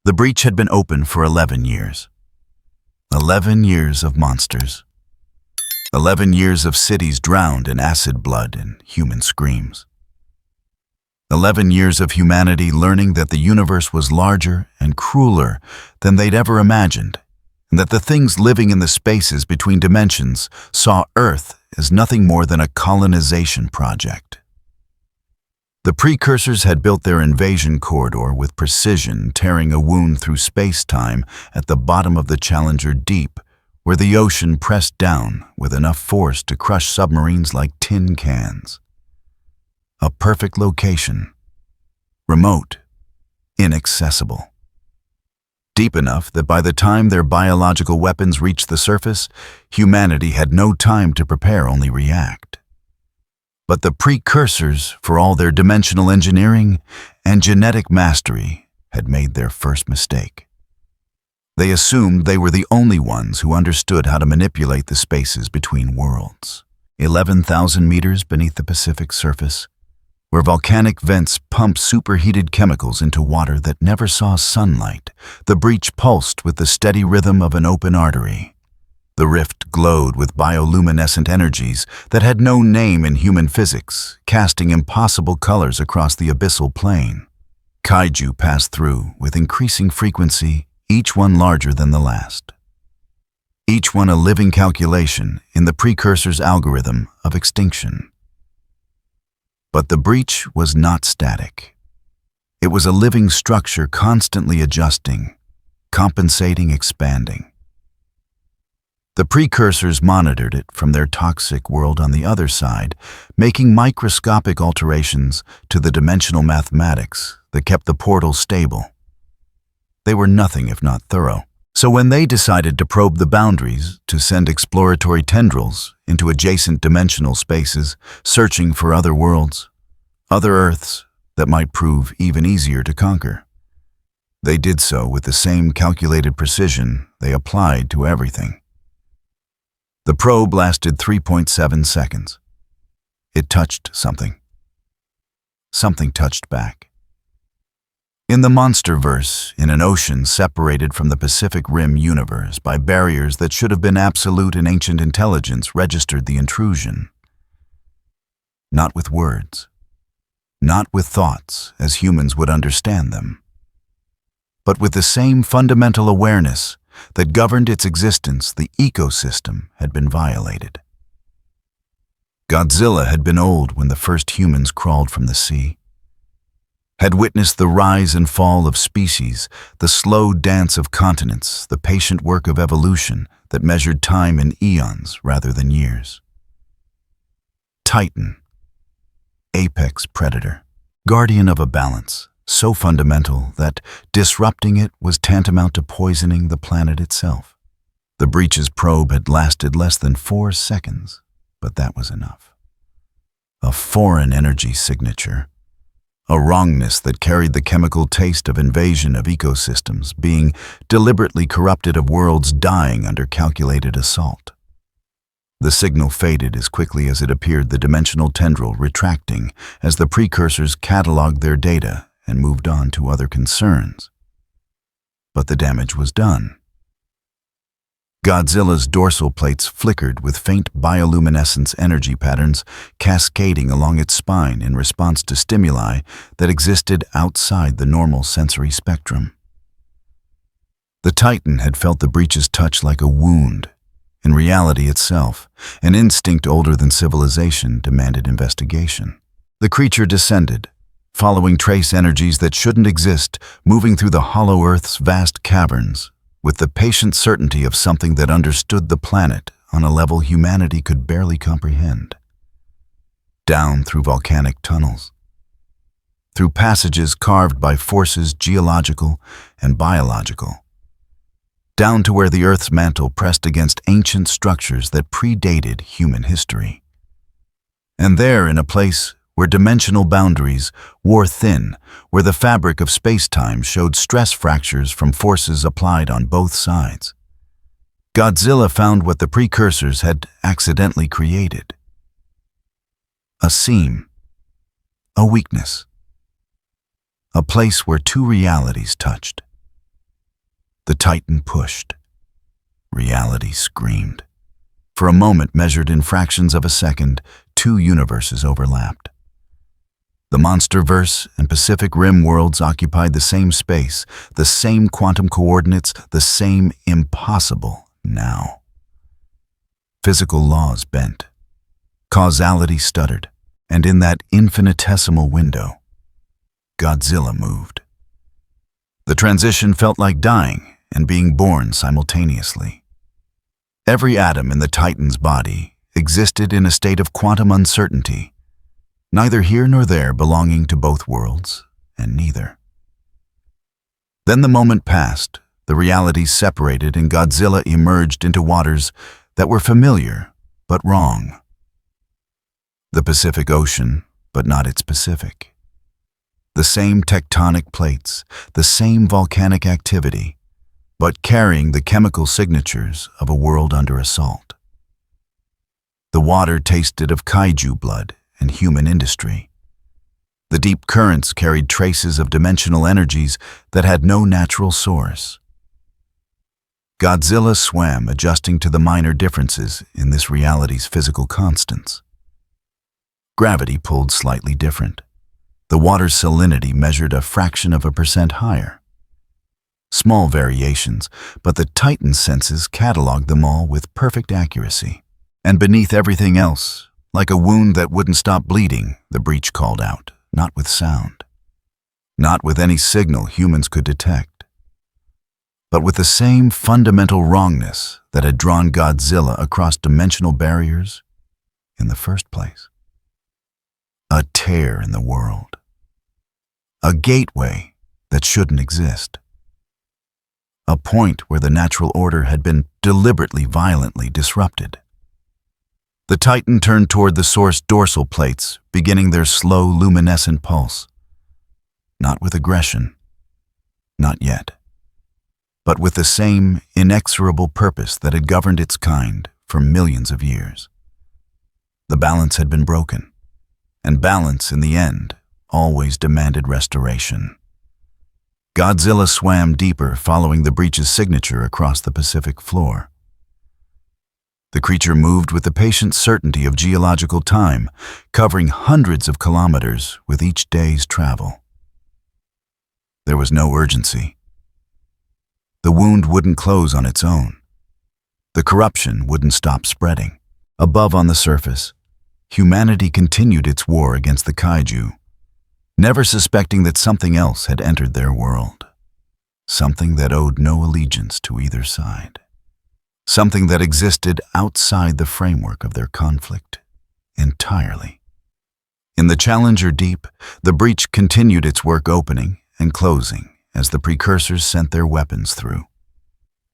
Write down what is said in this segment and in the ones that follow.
The breach had been open for 11 years. 11 years of monsters. 11 years of cities drowned in acid blood and human screams. 11 years of humanity learning that the universe was larger and crueler than they'd ever imagined, and that the things living in the spaces between dimensions saw Earth as nothing more than a colonization project. The precursors had built their invasion corridor with precision, tearing a wound through space-time at the bottom of the Challenger Deep, where the ocean pressed down with enough force to crush submarines like tin cans. A perfect location. Remote. Inaccessible. Deep enough that by the time their biological weapons reached the surface, humanity had no time to prepare, only react. But the precursors, for all their dimensional engineering and genetic mastery, had made their first mistake. They assumed they were the only ones who understood how to manipulate the spaces between worlds. 11,000 meters beneath the Pacific surface, where volcanic vents pumped superheated chemicals into water that never saw sunlight, the breach pulsed with the steady rhythm of an open artery. The rift glowed with bioluminescent energies that had no name in human physics, casting impossible colors across the abyssal plain. Kaiju passed through with increasing frequency, each one larger than the last. Each one a living calculation in the precursor's algorithm of extinction. But the breach was not static. It was a living structure constantly adjusting, compensating, expanding. The precursors monitored it from their toxic world on the other side, making microscopic alterations to the dimensional mathematics that kept the portal stable. They were nothing if not thorough. So when they decided to probe the boundaries, to send exploratory tendrils into adjacent dimensional spaces, searching for other worlds, other Earths that might prove even easier to conquer, they did so with the same calculated precision they applied to everything. The probe lasted 3.7 seconds. It touched something. Something touched back. In the monsterverse, in an ocean separated from the Pacific Rim universe by barriers that should have been absolute, and ancient intelligence registered the intrusion. Not with words, not with thoughts as humans would understand them, but with the same fundamental awareness that governed its existence. The ecosystem had been violated. Godzilla had been old when the first humans crawled from the sea, had witnessed the rise and fall of species, the slow dance of continents, the patient work of evolution that measured time in eons rather than years. Titan, apex predator, guardian of a balance, so fundamental that disrupting it was tantamount to poisoning the planet itself. The breach's probe had lasted less than 4 seconds, but that was enough. A foreign energy signature, a wrongness that carried the chemical taste of invasion of ecosystems, being deliberately corrupted, of worlds dying under calculated assault. The signal faded as quickly as it appeared, the dimensional tendril retracting as the precursors cataloged their data and moved on to other concerns. But the damage was done. Godzilla's dorsal plates flickered with faint bioluminescence energy patterns cascading along its spine in response to stimuli that existed outside the normal sensory spectrum. The Titan had felt the breach's touch like a wound. In reality itself, an instinct older than civilization demanded investigation. The creature descended, following trace energies that shouldn't exist, moving through the hollow Earth's vast caverns, with the patient certainty of something that understood the planet on a level humanity could barely comprehend. Down through volcanic tunnels, through passages carved by forces geological and biological, down to where the Earth's mantle pressed against ancient structures that predated human history. And there, in a place where dimensional boundaries wore thin, where the fabric of space-time showed stress fractures from forces applied on both sides, Godzilla found what the precursors had accidentally created. A seam, a weakness, a place where two realities touched. The Titan pushed. Reality screamed. For a moment, measured in fractions of a second, two universes overlapped. The Monsterverse and Pacific Rim worlds occupied the same space, the same quantum coordinates, the same impossible now. Physical laws bent. Causality stuttered, and in that infinitesimal window, Godzilla moved. The transition felt like dying and being born simultaneously. Every atom in the Titan's body existed in a state of quantum uncertainty, neither here nor there belonging to both worlds, and neither. Then the moment passed, the realities separated, and Godzilla emerged into waters that were familiar but wrong. The Pacific Ocean, but not its Pacific. The same tectonic plates, the same volcanic activity, but carrying the chemical signatures of a world under assault. The water tasted of kaiju blood and human industry. The deep currents carried traces of dimensional energies that had no natural source. Godzilla swam, adjusting to the minor differences in this reality's physical constants. Gravity pulled slightly different. The water's salinity measured a fraction of a percent higher. Small variations, but the Titan's senses cataloged them all with perfect accuracy. And beneath everything else, like a wound that wouldn't stop bleeding, the breach called out, not with sound, not with any signal humans could detect, but with the same fundamental wrongness that had drawn Godzilla across dimensional barriers in the first place. A tear in the world. A gateway that shouldn't exist. A point where the natural order had been deliberately violently disrupted. The Titan turned toward the source dorsal plates, beginning their slow luminescent pulse. Not with aggression, not yet, but with the same inexorable purpose that had governed its kind for millions of years. The balance had been broken, and balance in the end always demanded restoration. Godzilla swam deeper, following the breach's signature across the Pacific floor. The creature moved with the patient certainty of geological time, covering hundreds of kilometers with each day's travel. There was no urgency. The wound wouldn't close on its own. The corruption wouldn't stop spreading. Above on the surface, humanity continued its war against the kaiju, never suspecting that something else had entered their world. Something that owed no allegiance to either side. Something that existed outside the framework of their conflict entirely. In the Challenger Deep, the breach continued its work, opening and closing as the precursors sent their weapons through.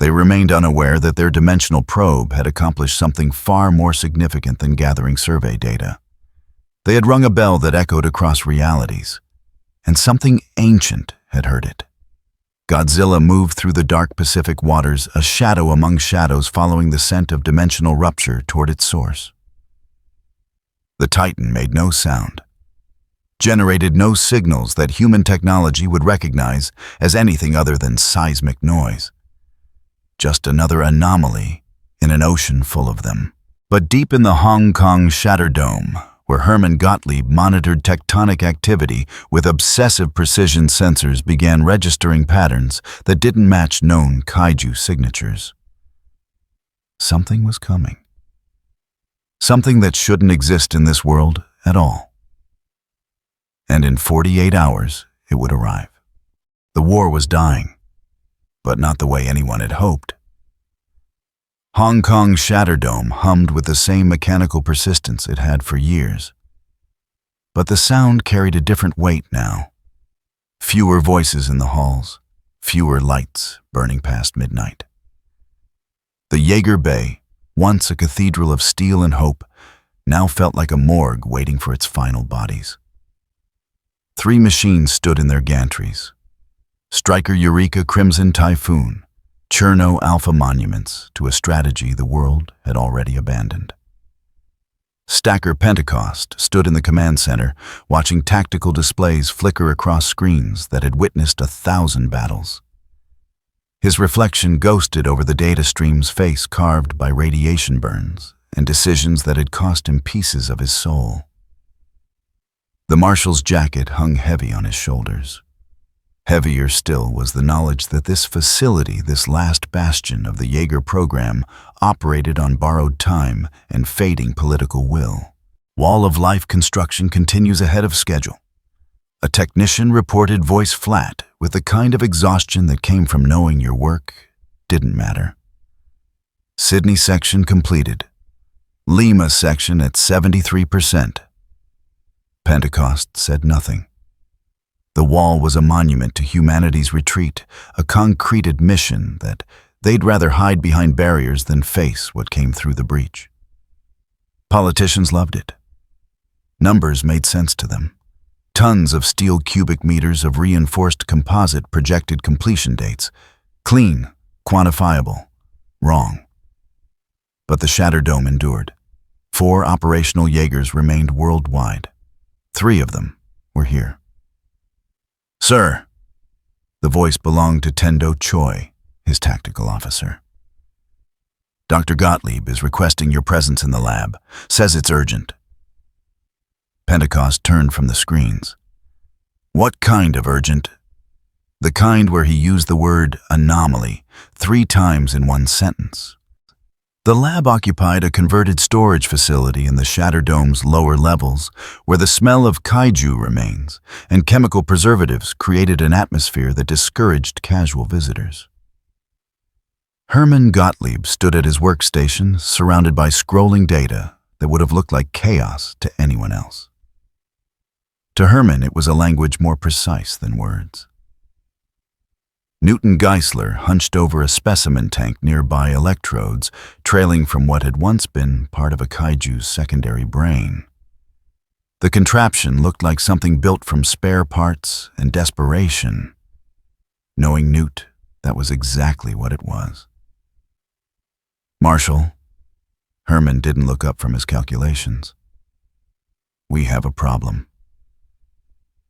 They remained unaware that their dimensional probe had accomplished something far more significant than gathering survey data. They had rung a bell that echoed across realities, and something ancient had heard it. Godzilla moved through the dark Pacific waters, a shadow among shadows, following the scent of dimensional rupture toward its source. The Titan made no sound, generated no signals that human technology would recognize as anything other than seismic noise. Just another anomaly in an ocean full of them. But deep in the Hong Kong Shatterdome, where Hermann Gottlieb monitored tectonic activity with obsessive precision, sensors began registering patterns that didn't match known kaiju signatures. Something was coming. Something that shouldn't exist in this world at all. And in 48 hours, it would arrive. The war was dying, but not the way anyone had hoped. Hong Kong Shatterdome hummed with the same mechanical persistence it had for years. But the sound carried a different weight now. Fewer voices in the halls, fewer lights burning past midnight. The Jaeger Bay, once a cathedral of steel and hope, now felt like a morgue waiting for its final bodies. 3 machines stood in their gantries. Striker Eureka Crimson Typhoon, Cherno Alpha monuments to a strategy the world had already abandoned. Stacker Pentecost stood in the command center, watching tactical displays flicker across screens that had witnessed 1,000 battles. His reflection ghosted over the data stream's face carved by radiation burns and decisions that had cost him pieces of his soul. The marshal's jacket hung heavy on his shoulders. Heavier still was the knowledge that this facility, this last bastion of the Jaeger program, operated on borrowed time and fading political will. Wall of Life construction continues ahead of schedule. A technician reported, voice flat, with the kind of exhaustion that came from knowing your work didn't matter. Sydney section completed. Lima section at 73%. Pentecost said nothing. The wall was a monument to humanity's retreat, a concrete admission that they'd rather hide behind barriers than face what came through the breach. Politicians loved it. Numbers made sense to them. Tons of steel cubic meters of reinforced composite projected completion dates. Clean, quantifiable, wrong. But the shattered dome endured. 4 operational Jaegers remained worldwide. 3 of them were here. "Sir," the voice belonged to Tendo Choi, his tactical officer. "Dr. Gottlieb is requesting your presence in the lab. Says it's urgent." Pentecost turned from the screens. "What kind of urgent?" "The kind where he used the word anomaly 3 times in one sentence." The lab occupied a converted storage facility in the Shattered Dome's lower levels, where the smell of kaiju remains and chemical preservatives created an atmosphere that discouraged casual visitors. Herman Gottlieb stood at his workstation, surrounded by scrolling data that would have looked like chaos to anyone else. To Herman, it was a language more precise than words. Newton Geisler hunched over a specimen tank nearby, electrodes trailing from what had once been part of a kaiju's secondary brain. The contraption looked like something built from spare parts and desperation. Knowing Newt, that was exactly what it was. "Marshal," Herman didn't look up from his calculations. "We have a problem."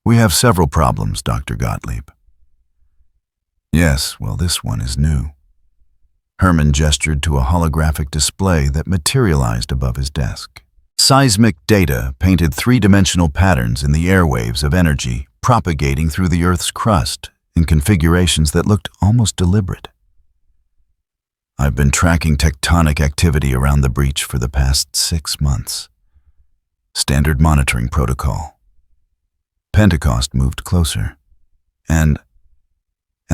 "We have several problems, Dr. Gottlieb." "Yes, well, this one is new." Herman gestured to a holographic display that materialized above his desk. Seismic data painted 3-dimensional patterns in the airwaves of energy propagating through the Earth's crust in configurations that looked almost deliberate. "I've been tracking tectonic activity around the breach for the past 6 months. Standard monitoring protocol." Pentecost moved closer. And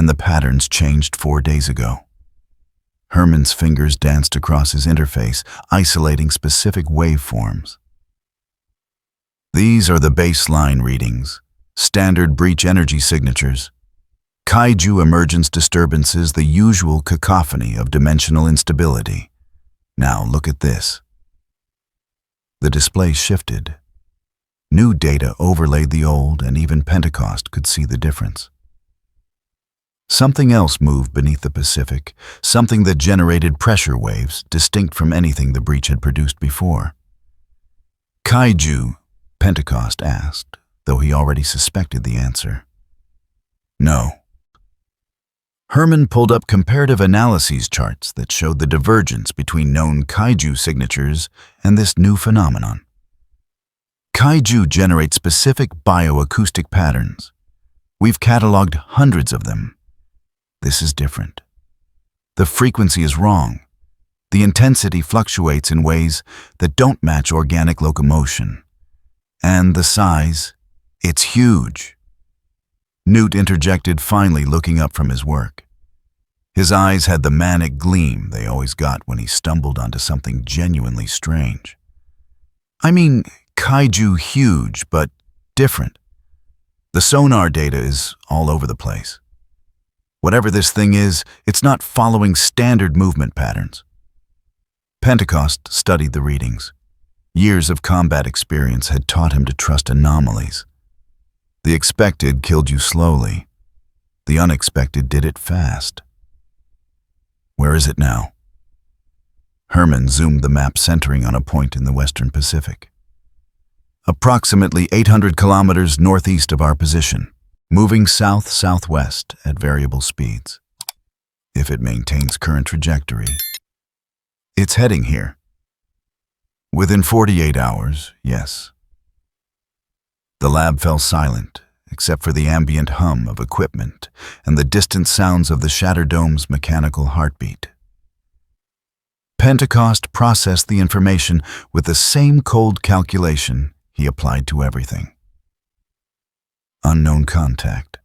the patterns changed 4 days ago. Herman's fingers danced across his interface, isolating specific waveforms. "These are the baseline readings, standard breach energy signatures. Kaiju emergence disturbances, the usual cacophony of dimensional instability. Now look at this." The display shifted. New data overlaid the old, and even Pentecost could see the difference. Something else moved beneath the Pacific, something that generated pressure waves distinct from anything the breach had produced before. "Kaiju?" Pentecost asked, though he already suspected the answer. "No." Herman pulled up comparative analyses charts that showed the divergence between known kaiju signatures and this new phenomenon. Kaiju generate specific bioacoustic patterns. We've cataloged hundreds of them. This is different. The frequency is wrong. The intensity fluctuates in ways that don't match organic locomotion. And the size, it's huge. Newt interjected, finally looking up from his work. His eyes had the manic gleam they always got when he stumbled onto something genuinely strange. "I mean, kaiju huge, but different. The sonar data is all over the place. Whatever this thing is, it's not following standard movement patterns." Pentecost studied the readings. Years of combat experience had taught him to trust anomalies. The expected killed you slowly. The unexpected did it fast. "Where is it now?" Herman zoomed the map, centering on a point in the Western Pacific. "Approximately 800 kilometers northeast of our position, moving south-southwest at variable speeds." if it maintains current trajectory. It's heading here. Within 48 hours, yes. The lab fell silent, except for the ambient hum of equipment and the distant sounds of the Shatterdome's mechanical heartbeat. Pentecost processed the information with the same cold calculation he applied to everything. Unknown contact.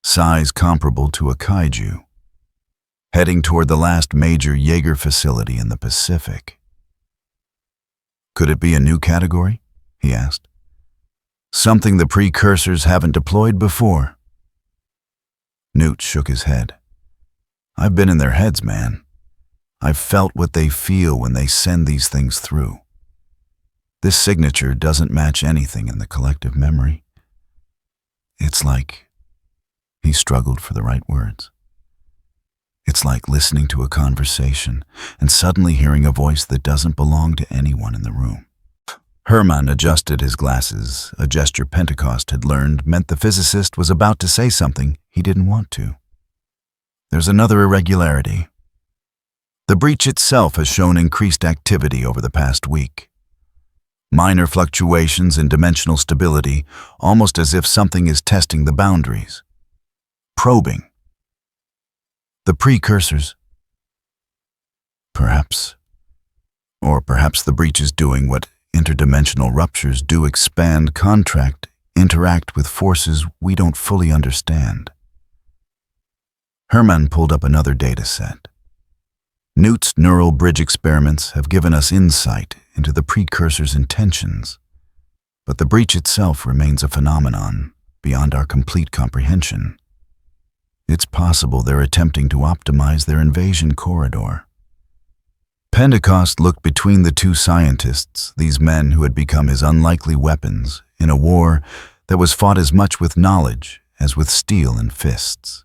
Size comparable to a kaiju. Heading toward the last major Jaeger facility in the Pacific. Could it be a new category? He asked. Something the precursors haven't deployed before. Newt shook his head. I've been in their heads, man. I've felt what they feel when they send these things through. This signature doesn't match anything in the collective memory. It's like... He struggled for the right words. It's like listening to a conversation and suddenly hearing a voice that doesn't belong to anyone in the room. Herman adjusted his glasses, a gesture Pentecost had learned meant the physicist was about to say something he didn't want to. There's another irregularity. The breach itself has shown increased activity over the past week. Minor fluctuations in dimensional stability, almost as if something is testing the boundaries. Probing. The precursors. Perhaps. Or perhaps the breach is doing what interdimensional ruptures do: expand, contract, interact with forces we don't fully understand. Herman pulled up another data set. Newt's neural bridge experiments have given us insight into the precursor's intentions, but the breach itself remains a phenomenon beyond our complete comprehension. It's possible they're attempting to optimize their invasion corridor. Pentecost looked between the two scientists, these men who had become his unlikely weapons in a war that was fought as much with knowledge as with steel and fists.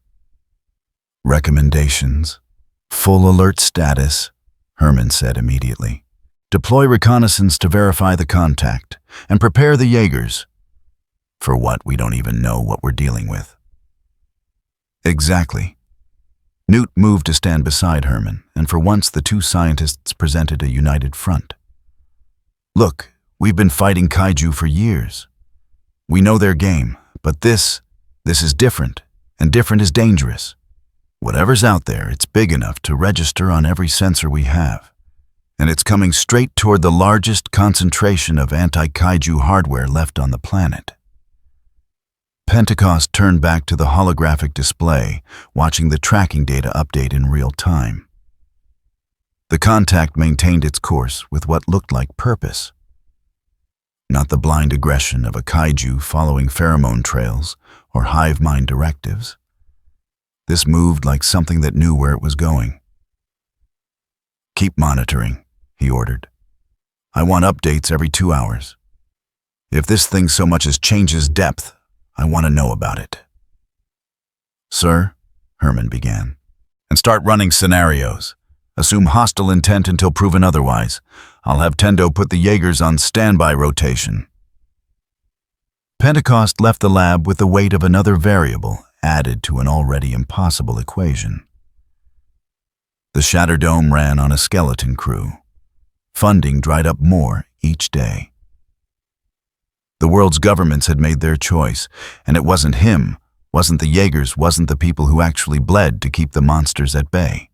Recommendations. Full alert status, Herman said immediately. Deploy reconnaissance to verify the contact, and prepare the Jaegers. For what? We don't even know what we're dealing with. Exactly. Newt moved to stand beside Herman, and for once the two scientists presented a united front. Look, we've been fighting kaiju for years. We know their game, but this is different, and different is dangerous. Whatever's out there, it's big enough to register on every sensor we have, and it's coming straight toward the largest concentration of anti-kaiju hardware left on the planet. Pentecost turned back to the holographic display, watching the tracking data update in real time. The contact maintained its course with what looked like purpose. Not the blind aggression of a kaiju following pheromone trails or hive mind directives. This moved like something that knew where it was going. Keep monitoring, he ordered. I want updates every 2 hours. If this thing so much as changes depth, I want to know about it. Sir, Herman began. And start running scenarios. Assume hostile intent until proven otherwise. I'll have Tendo put the Jaegers on standby rotation. Pentecost left the lab with the weight of another variable added to an already impossible equation. The Shatterdome ran on a skeleton crew. Funding dried up more each day. The world's governments had made their choice, and it wasn't him, wasn't the Jaegers, wasn't the people who actually bled to keep the monsters at bay.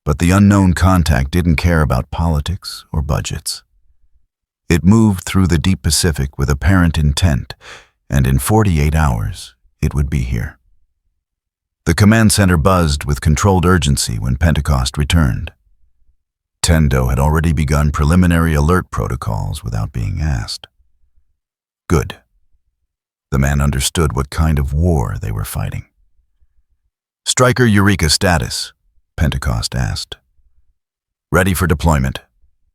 But the unknown contact didn't care about politics or budgets. It moved through the deep Pacific with apparent intent, and in 48 hours, it would be here. The command center buzzed with controlled urgency when Pentecost returned. Tendo had already begun preliminary alert protocols without being asked. Good. The man understood what kind of war they were fighting. Striker Eureka status, Pentecost asked. Ready for deployment.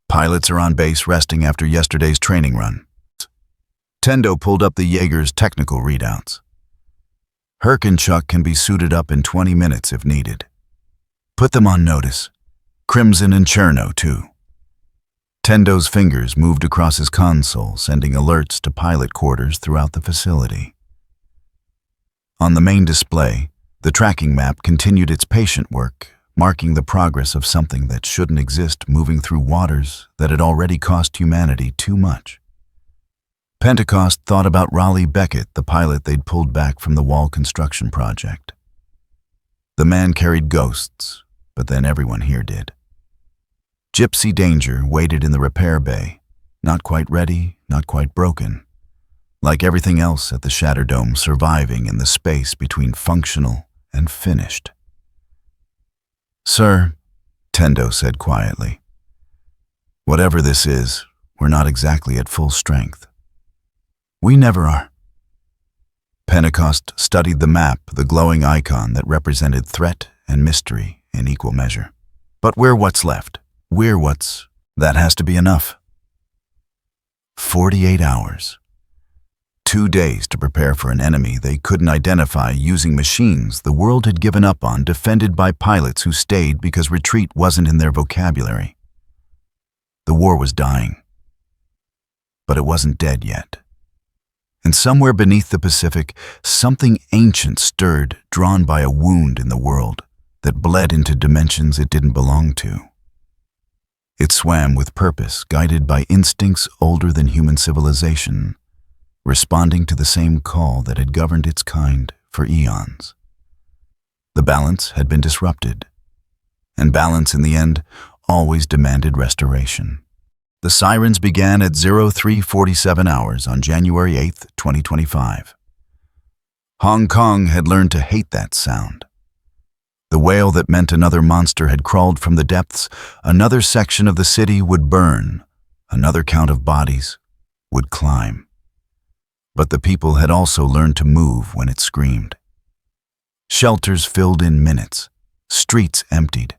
Pilots are on base resting after yesterday's training run. Tendo pulled up the Jaeger's technical readouts. Herc and Chuck can be suited up in 20 minutes if needed. Put them on notice. Crimson and Cherno, too. Tendo's fingers moved across his console, sending alerts to pilot quarters throughout the facility. On the main display, The tracking map continued its patient work, marking the progress of something that shouldn't exist moving through waters that had already cost humanity too much. Pentecost thought about Raleigh Beckett, the pilot they'd pulled back from the wall construction project. The man carried ghosts, but then everyone here did. Gypsy Danger waited in the repair bay, not quite ready, not quite broken. Like everything else at the Shatterdome, surviving in the space between functional and finished. "Sir," Tendo said quietly, "whatever this is, we're not exactly at full strength." "We never are." Pentecost studied the map, the glowing icon that represented threat and mystery in equal measure. "But we're what's left. That has to be enough." 48 hours. 2 days to prepare for an enemy they couldn't identify using machines the world had given up on, defended by pilots who stayed because retreat wasn't in their vocabulary. The war was dying, but it wasn't dead yet. And somewhere beneath the Pacific, something ancient stirred, drawn by a wound in the world that bled into dimensions it didn't belong to. It swam with purpose, guided by instincts older than human civilization, responding to the same call that had governed its kind for eons. The balance had been disrupted, and balance in the end always demanded restoration. The sirens began at 03:47 hours on January 8, 2025. Hong Kong had learned to hate that sound. The wail that meant another monster had crawled from the depths, another section of the city would burn, another count of bodies would climb. But the people had also learned to move when it screamed. Shelters filled in minutes, streets emptied.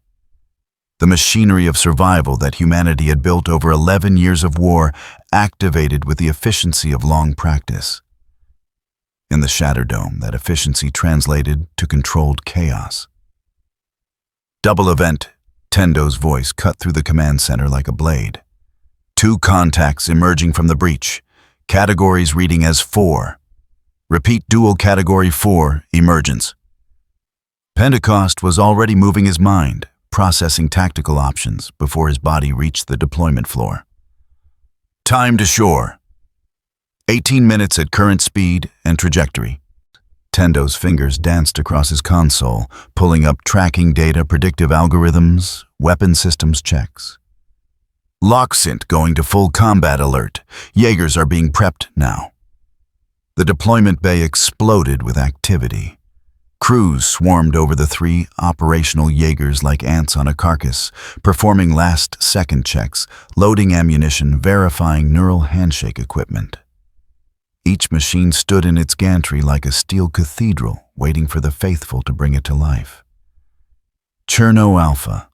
The machinery of survival that humanity had built over 11 years of war activated with the efficiency of long practice. In the Shatterdome, that efficiency translated to controlled chaos. "Double event," Tendo's voice cut through the command center like a blade. 2 contacts emerging from the breach, categories reading as 4. Repeat dual category 4, Emergence. Pentecost was already moving his mind, processing tactical options before his body reached the deployment floor. "Time to shore. 18 minutes at current speed and trajectory." Tendo's fingers danced across his console, pulling up tracking data, predictive algorithms, weapon systems checks. "Locksint going to full combat alert. Jaegers are being prepped now." The deployment bay exploded with activity. Crews swarmed over the 3 operational Jaegers like ants on a carcass, performing last-second checks, loading ammunition, verifying neural handshake equipment. Each machine stood in its gantry like a steel cathedral, waiting for the faithful to bring it to life. Cherno Alpha,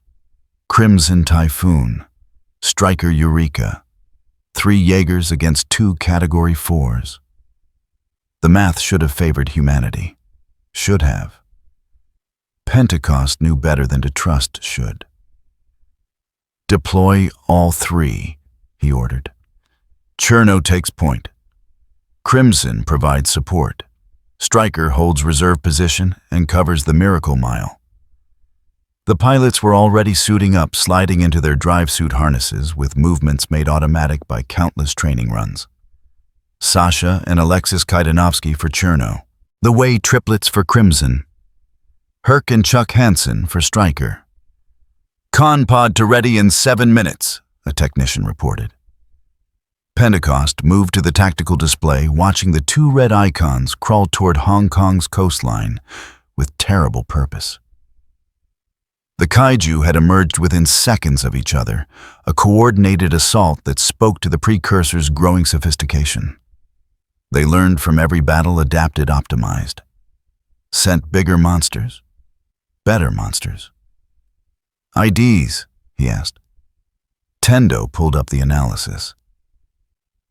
Crimson Typhoon, Striker Eureka, 3 Jaegers against 2 Category 4s. The math should have favored humanity. Should have. Pentecost knew better than to trust should. "Deploy all 3, he ordered. "Cherno takes point. Crimson provides support. Striker holds reserve position and covers the Miracle Mile." The pilots were already suiting up, sliding into their drive suit harnesses with movements made automatic by countless training runs. Sasha and Alexis Kaidanovsky for Cherno. The Way triplets for Crimson. Herc and Chuck Hansen for Striker. "Con pod to ready in 7 minutes, a technician reported. Pentecost moved to the tactical display, watching the 2 red icons crawl toward Hong Kong's coastline with terrible purpose. The kaiju had emerged within seconds of each other, a coordinated assault that spoke to the precursor's growing sophistication. They learned from every battle, adapted, optimized. Sent bigger monsters, better monsters. "IDs?" he asked. Tendo pulled up the analysis.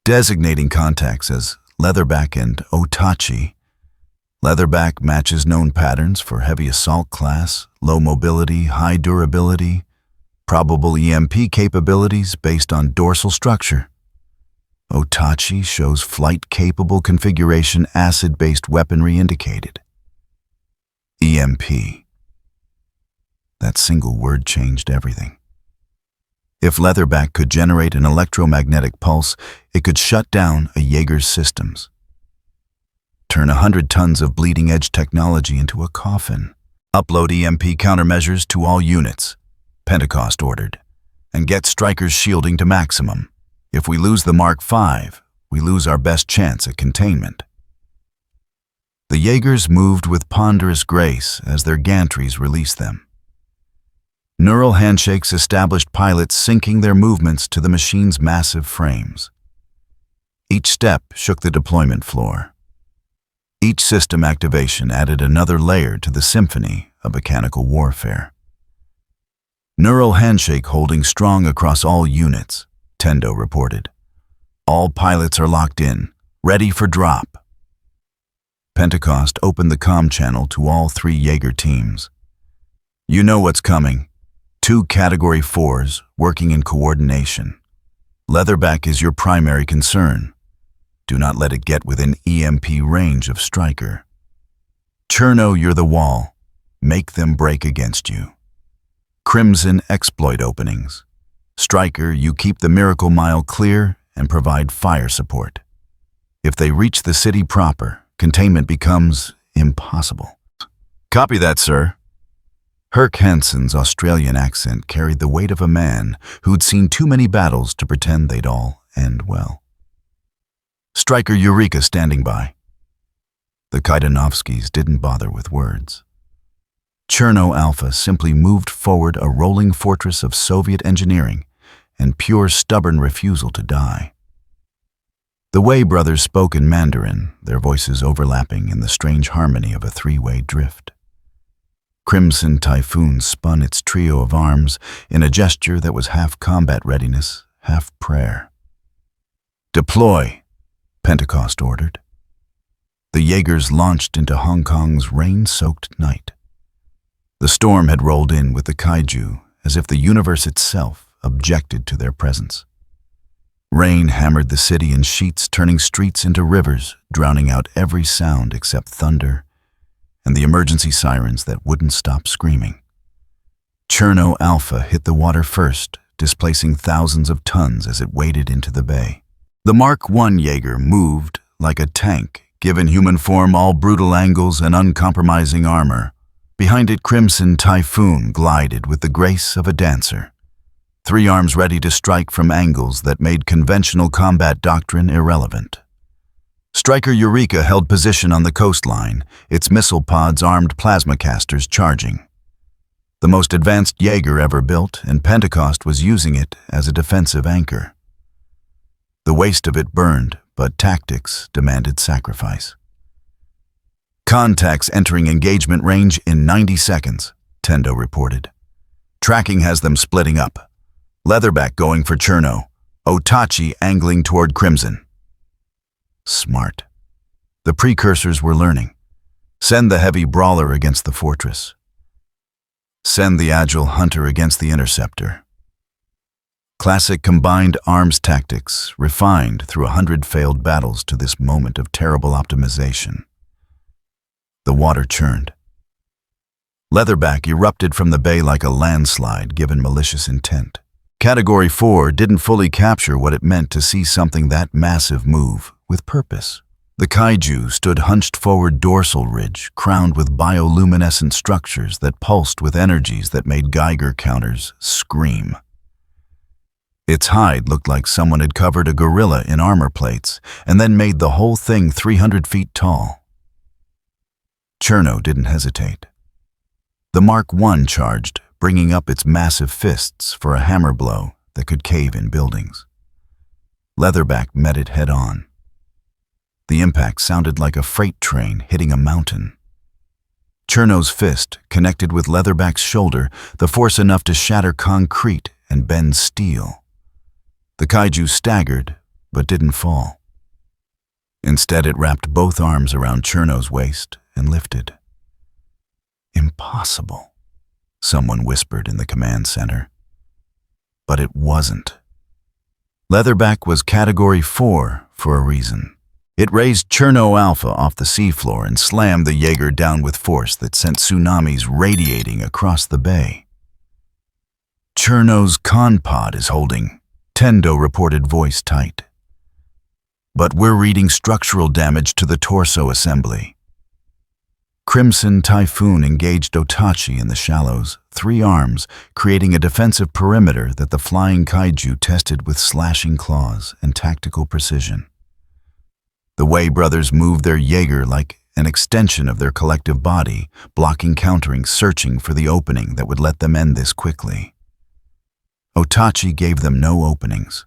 Designating contacts as Leatherback and Otachi. Leatherback matches known patterns for heavy assault class, low mobility, high durability, probable EMP capabilities based on dorsal structure. Otachi shows flight-capable configuration, acid-based weaponry indicated. EMP. That single word changed everything. If Leatherback could generate an electromagnetic pulse, it could shut down a Jaeger's systems. Turn 100 tons of bleeding-edge technology into a coffin. Upload EMP countermeasures to all units, Pentecost ordered, and get Stryker's shielding to maximum. If we lose the Mark V, we lose our best chance at containment. The Jaegers moved with ponderous grace as their gantries released them. Neural handshakes established pilots syncing their movements to the machine's massive frames. Each step shook the deployment floor. Each system activation added another layer to the symphony of mechanical warfare. Neural handshake holding strong across all units, Tendo reported. All pilots are locked in, ready for drop. Pentecost opened the comm channel to all 3 Jaeger teams. You know what's coming. 2 Category 4s working in coordination. Leatherback is your primary concern. Do not let it get within EMP range of Stryker. Cherno, you're the wall. Make them break against you. Crimson exploit openings. Stryker, you keep the Miracle Mile clear and provide fire support. If they reach the city proper, containment becomes impossible. Copy that, sir. Herc Hansen's Australian accent carried the weight of a man who'd seen too many battles to pretend they'd all end well. Stryker Eureka standing by. The Kaidanovskis didn't bother with words. Cherno Alpha simply moved forward, a rolling fortress of Soviet engineering and pure stubborn refusal to die. The Wei brothers spoke in Mandarin, their voices overlapping in the strange harmony of a 3-way drift. Crimson Typhoon spun its trio of arms in a gesture that was half combat readiness, half prayer. Deploy, Pentecost ordered. The Jaegers launched into Hong Kong's rain-soaked night. The storm had rolled in with the kaiju as if the universe itself objected to their presence. Rain hammered the city in sheets, turning streets into rivers, drowning out every sound except thunder and the emergency sirens that wouldn't stop screaming. Cherno Alpha hit the water first, displacing thousands of tons as it waded into the bay. The Mark I Jaeger moved like a tank, given human form all brutal angles and uncompromising armor. Behind it, Crimson Typhoon glided with the grace of a dancer. 3 arms ready to strike from angles that made conventional combat doctrine irrelevant. Stryker Eureka held position on the coastline, its missile pods armed plasma casters charging. The most advanced Jaeger ever built, and Pentecost was using it as a defensive anchor. The waste of it burned, but tactics demanded sacrifice. Contacts entering engagement range in 90 seconds, Tendo reported. Tracking has them splitting up. Leatherback going for Cherno, Otachi angling toward Crimson. Smart. The precursors were learning. Send the heavy brawler against the fortress. Send the agile hunter against the interceptor. Classic combined arms tactics, refined through 100 failed battles to this moment of terrible optimization. The water churned. Leatherback erupted from the bay like a landslide given malicious intent. Category 4 didn't fully capture what it meant to see something that massive move with purpose. The kaiju stood hunched forward dorsal ridge, crowned with bioluminescent structures that pulsed with energies that made Geiger counters scream. Its hide looked like someone had covered a gorilla in armor plates and then made the whole thing 300 feet tall. Cherno didn't hesitate. The Mark I charged, bringing up its massive fists for a hammer blow that could cave in buildings. Leatherback met it head-on. The impact sounded like a freight train hitting a mountain. Cherno's fist connected with Leatherback's shoulder, the force enough to shatter concrete and bend steel. The kaiju staggered, but didn't fall. Instead, it wrapped both arms around Cherno's waist and lifted. Impossible, someone whispered in the command center. But it wasn't. Leatherback was Category 4 for a reason. It raised Cherno Alpha off the seafloor and slammed the Jaeger down with force that sent tsunamis radiating across the bay. Cherno's con pod is holding, Tendo reported, voice tight. But we're reading structural damage to the torso assembly. Crimson Typhoon engaged Otachi in the shallows, 3 arms, creating a defensive perimeter that the flying kaiju tested with slashing claws and tactical precision. The Wei brothers moved their Jaeger like an extension of their collective body, blocking, countering, searching for the opening that would let them end this quickly. Otachi gave them no openings.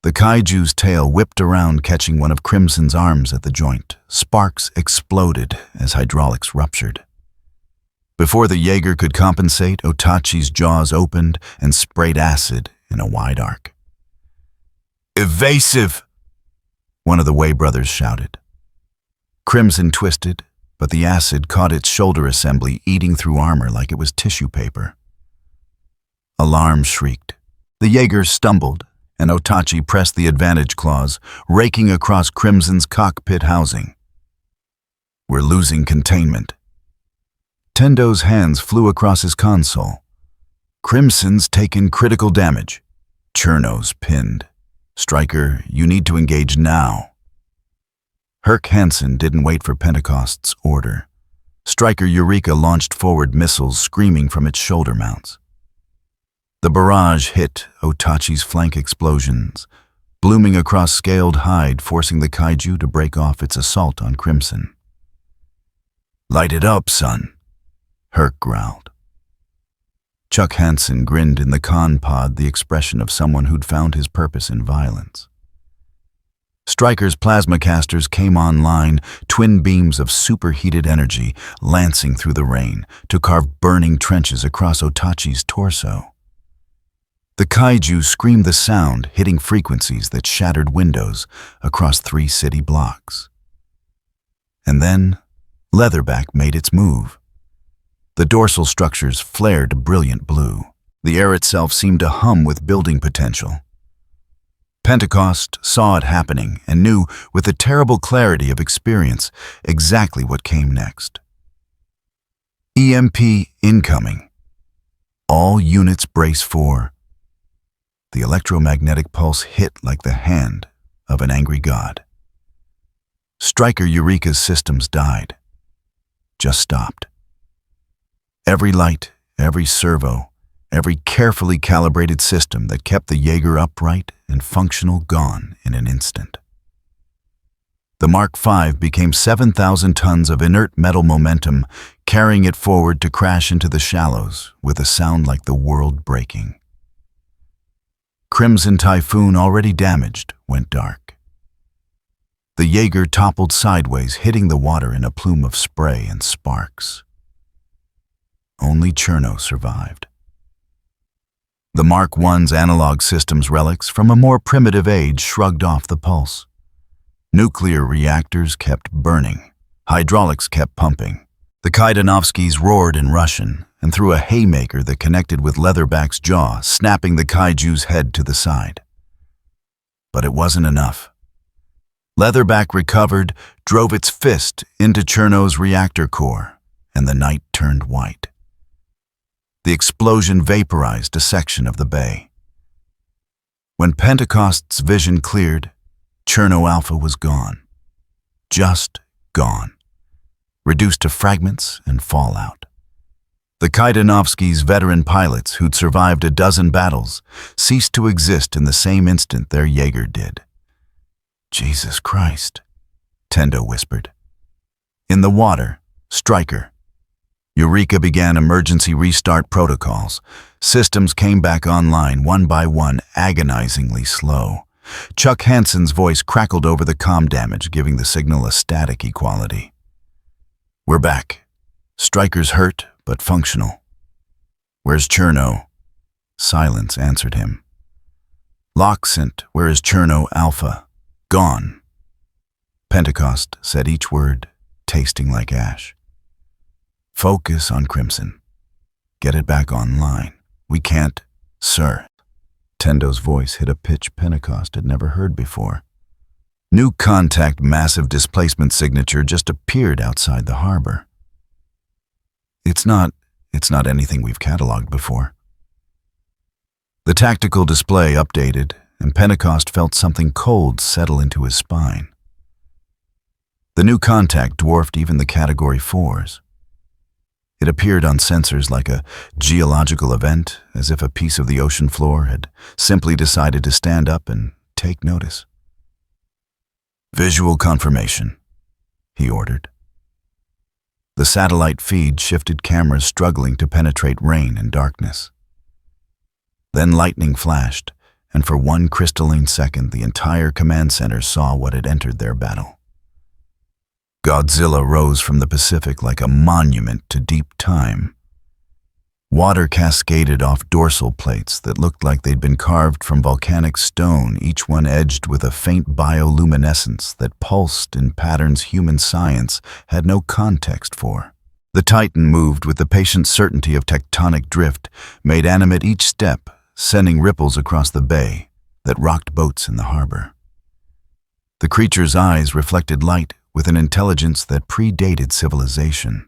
The kaiju's tail whipped around, catching one of Crimson's arms at the joint. Sparks exploded as hydraulics ruptured. Before the Jaeger could compensate, Otachi's jaws opened and sprayed acid in a wide arc. "Evasive!" one of the Wei brothers shouted. Crimson twisted, but the acid caught its shoulder assembly, eating through armor like it was tissue paper. Alarm shrieked. The Jaeger stumbled, and Otachi pressed the advantage claws, raking across Crimson's cockpit housing. "We're losing containment." Tendo's hands flew across his console. "Crimson's taken critical damage. Cherno's pinned. Stryker, you need to engage now." Herc Hansen didn't wait for Pentecost's order. Stryker Eureka launched forward missiles screaming from its shoulder mounts. The barrage hit Otachi's flank explosions, blooming across scaled hide, forcing the kaiju to break off its assault on Crimson. "Light it up, son," Herc growled. Chuck Hansen grinned in the con pod, the expression of someone who'd found his purpose in violence. Stryker's plasma casters came online, twin beams of superheated energy lancing through the rain to carve burning trenches across Otachi's torso. The kaiju screamed the sound, hitting frequencies that shattered windows across 3 city blocks. And then, Leatherback made its move. The dorsal structures flared brilliant blue. The air itself seemed to hum with building potential. Pentecost saw it happening and knew, with the terrible clarity of experience, exactly what came next. EMP incoming. All units brace for. The electromagnetic pulse hit like the hand of an angry god. Stryker Eureka's systems died. Just stopped. Every light, every servo, every carefully calibrated system that kept the Jaeger upright and functional gone in an instant. The Mark V became 7,000 tons of inert metal momentum, carrying it forward to crash into the shallows with a sound like the world breaking. Crimson Typhoon, already damaged, went dark. The Jaeger toppled sideways, hitting the water in a plume of spray and sparks. Only Cherno survived. The Mark I's analog systems relics from a more primitive age shrugged off the pulse. Nuclear reactors kept burning. Hydraulics kept pumping. The Kaidanovskis roared in Russian and threw a haymaker that connected with Leatherback's jaw, snapping the kaiju's head to the side. But it wasn't enough. Leatherback recovered, drove its fist into Cherno's reactor core, and the night turned white. The explosion vaporized a section of the bay. When Pentecost's vision cleared, Cherno Alpha was gone. Just gone. Reduced to fragments and fallout. The Kaidanovskis' veteran pilots, who'd survived a dozen battles, ceased to exist in the same instant their Jaeger did. "Jesus Christ," Tendo whispered. In the water, Stryker. Eureka began emergency restart protocols. Systems came back online one by one, agonizingly slow. Chuck Hansen's voice crackled over the comm damage, giving the signal a static equality. "We're back. Stryker's hurt, but functional." "Where's Cherno?" Silence answered him. "Loxent, where is Cherno Alpha?" "Gone." Pentecost said each word, tasting like ash. "Focus on Crimson. Get it back online. We can't, sir." Tendo's voice hit a pitch Pentecost had never heard before. New contact massive displacement signature just appeared outside the harbor. It's not anything we've cataloged before. The tactical display updated, and Pentecost felt something cold settle into his spine. The new contact dwarfed even the Category 4s. It appeared on sensors like a geological event, as if a piece of the ocean floor had simply decided to stand up and take notice. "Visual confirmation," he ordered. The satellite feed shifted cameras struggling to penetrate rain and darkness. Then lightning flashed, and for one crystalline second the entire command center saw what had entered their battle. Godzilla rose from the Pacific like a monument to deep time. Water cascaded off dorsal plates that looked like they'd been carved from volcanic stone, each one edged with a faint bioluminescence that pulsed in patterns human science had no context for. The Titan moved with the patient certainty of tectonic drift, made animate each step, sending ripples across the bay that rocked boats in the harbor. The creature's eyes reflected light with an intelligence that predated civilization.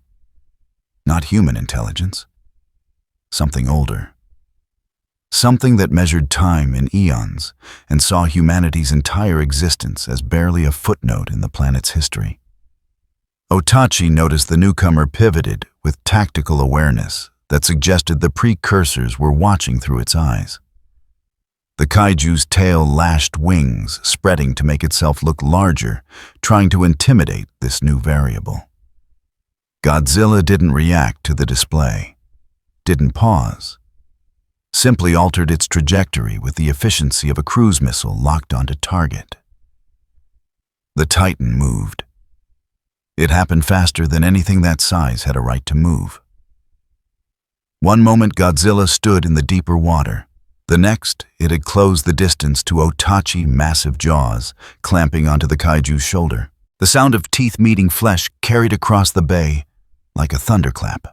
Not human intelligence. Something older. Something that measured time in eons and saw humanity's entire existence as barely a footnote in the planet's history. Otachi noticed the newcomer pivoted with tactical awareness that suggested the precursors were watching through its eyes. The kaiju's tail lashed wings, spreading to make itself look larger, trying to intimidate this new variable. Godzilla didn't react to the display, didn't pause, simply altered its trajectory with the efficiency of a cruise missile locked onto target. The Titan moved. It happened faster than anything that size had a right to move. One moment Godzilla stood in the deeper water. The next, it had closed the distance to Otachi's massive jaws, clamping onto the kaiju's shoulder. The sound of teeth meeting flesh carried across the bay like a thunderclap.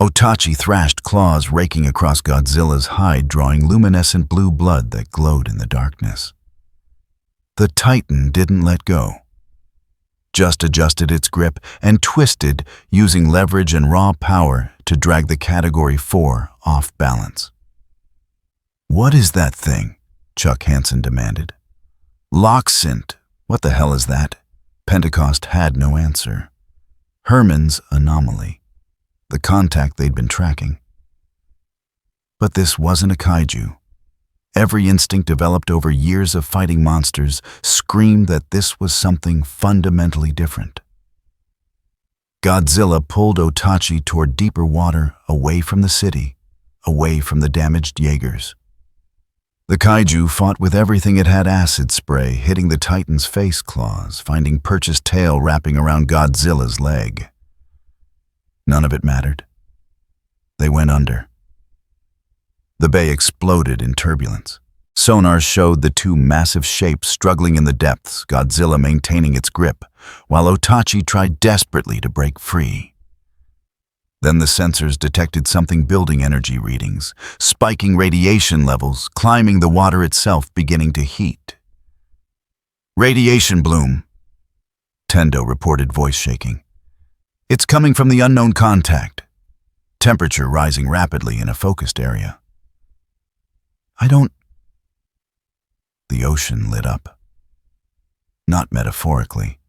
Otachi thrashed claws raking across Godzilla's hide, drawing luminescent blue blood that glowed in the darkness. The Titan didn't let go. Just adjusted its grip and twisted, using leverage and raw power to drag the Category 4 off balance. "What is that thing?" Chuck Hansen demanded. "Loxint. What the hell is that?" Pentecost had no answer. Herman's anomaly. The contact they'd been tracking. But this wasn't a kaiju. Every instinct developed over years of fighting monsters screamed that this was something fundamentally different. Godzilla pulled Otachi toward deeper water, away from the city, away from the damaged Jaegers. The kaiju fought with everything it had: acid spray hitting the Titan's face claws, finding Perch's tail wrapping around Godzilla's leg. None of it mattered. They went under. The bay exploded in turbulence. Sonar showed the two massive shapes struggling in the depths, Godzilla maintaining its grip, while Otachi tried desperately to break free. Then the sensors detected something building energy readings, spiking radiation levels, climbing the water itself beginning to heat. "Radiation bloom," Tendo reported, voice shaking. "It's coming from the unknown contact. Temperature rising rapidly in a focused area." The ocean lit up. Not metaphorically.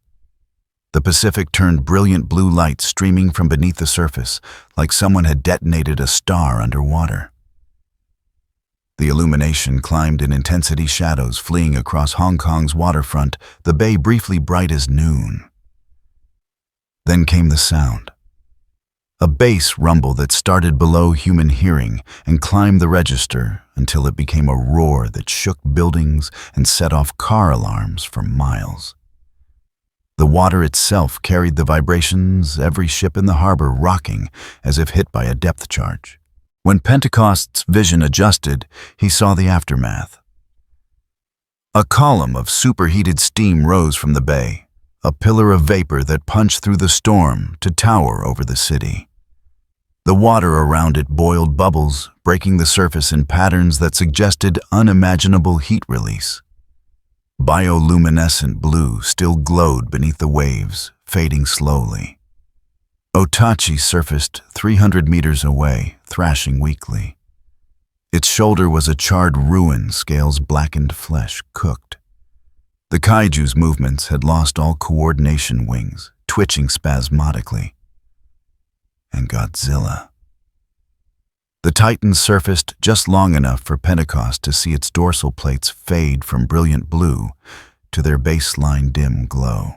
The Pacific turned brilliant blue light streaming from beneath the surface, like someone had detonated a star underwater. The illumination climbed in intensity, shadows fleeing across Hong Kong's waterfront, the bay briefly bright as noon. Then came the sound. A bass rumble that started below human hearing and climbed the register until it became a roar that shook buildings and set off car alarms for miles. The water itself carried the vibrations, every ship in the harbor rocking as if hit by a depth charge. When Pentecost's vision adjusted, he saw the aftermath. A column of superheated steam rose from the bay, a pillar of vapor that punched through the storm to tower over the city. The water around it boiled bubbles, breaking the surface in patterns that suggested unimaginable heat release. Bioluminescent blue still glowed beneath the waves, fading slowly. Otachi surfaced 300 meters away, thrashing weakly. Its shoulder was a charred ruin, scales blackened flesh, cooked. The kaiju's movements had lost all coordination, wings twitching spasmodically. And Godzilla. The Titan surfaced just long enough for Pentecost to see its dorsal plates fade from brilliant blue to their baseline dim glow.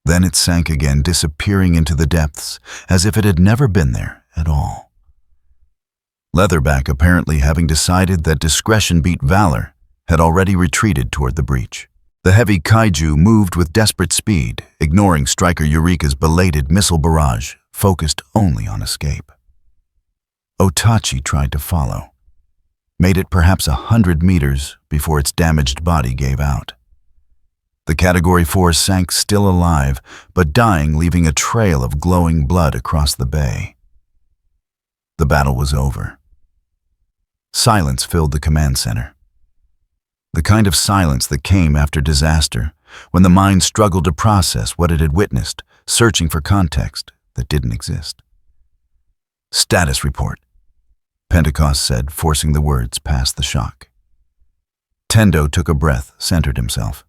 Then it sank again, disappearing into the depths, as if it had never been there at all. Leatherback, apparently having decided that discretion beat valor, had already retreated toward the breach. The heavy kaiju moved with desperate speed, ignoring Striker Eureka's belated missile barrage, focused only on escape. Otachi tried to follow, made it perhaps 100 meters before its damaged body gave out. The Category 4 sank still alive, but dying, leaving a trail of glowing blood across the bay. The battle was over. Silence filled the command center. The kind of silence that came after disaster, when the mind struggled to process what it had witnessed, searching for context that didn't exist. "Status report," Pentecost said, forcing the words past the shock. Tendo took a breath, centered himself.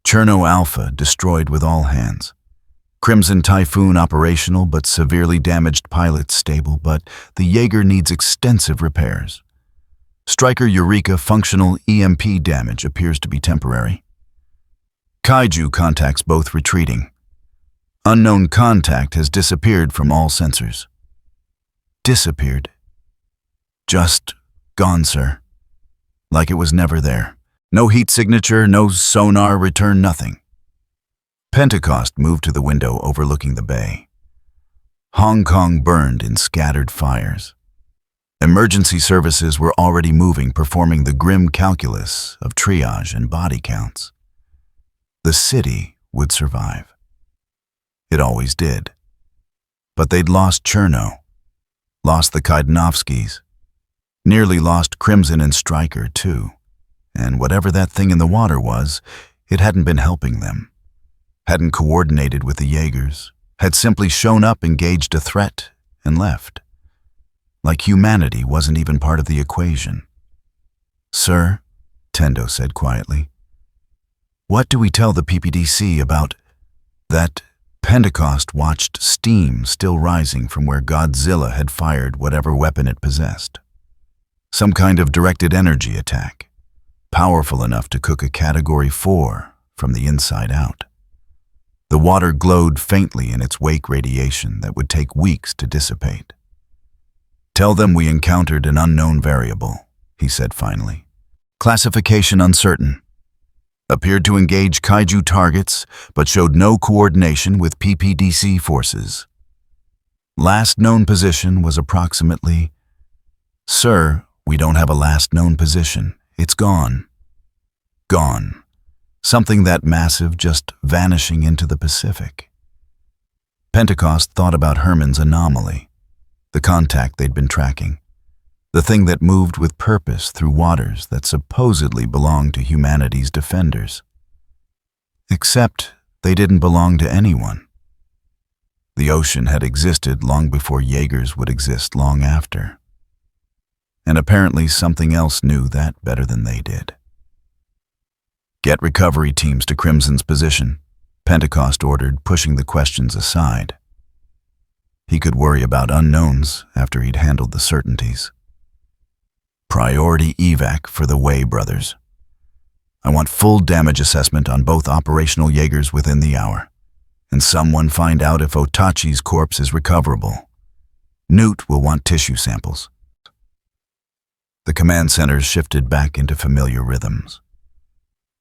Cherno Alpha destroyed with all hands. Crimson Typhoon operational but severely damaged pilot stable, but the Jaeger needs extensive repairs. Striker Eureka functional EMP damage appears to be temporary. Kaiju contacts both retreating. Unknown contact has disappeared from all sensors. Disappeared. Just gone, sir. Like it was never there. No heat signature, no sonar return, nothing. Pentecost moved to the window overlooking the bay. Hong Kong burned in scattered fires. Emergency services were already moving, performing the grim calculus of triage and body counts. The city would survive. It always did. But they'd lost Cherno, lost the Kaidanovskis, nearly lost Crimson and Striker too. And whatever that thing in the water was, it hadn't been helping them. Hadn't coordinated with the Jaegers, had simply shown up, engaged a threat, and left. Like humanity wasn't even part of the equation. "Sir," Tendo said quietly, "what do we tell the PPDC about that?" Pentecost watched steam still rising from where Godzilla had fired whatever weapon it possessed. Some kind of directed energy attack, powerful enough to cook a Category 4 from the inside out. The water glowed faintly in its wake radiation that would take weeks to dissipate. "Tell them we encountered an unknown variable," he said finally. "Classification uncertain. Appeared to engage kaiju targets, but showed no coordination with PPDC forces. Last known position was approximately..." "Sir, we don't have a last known position. It's gone. Gone. Something that massive just vanishing into the Pacific." Pentecost thought about Herman's anomaly, the contact they'd been tracking, the thing that moved with purpose through waters that supposedly belonged to humanity's defenders. Except they didn't belong to anyone. The ocean had existed long before Jaegers would exist long after. And apparently something else knew that better than they did. "Get recovery teams to Crimson's position," Pentecost ordered, pushing the questions aside. He could worry about unknowns after he'd handled the certainties. "Priority evac for the Way brothers. I want full damage assessment on both operational Jaegers within the hour. And someone find out if Otachi's corpse is recoverable. Newt will want tissue samples." The command centers shifted back into familiar rhythms.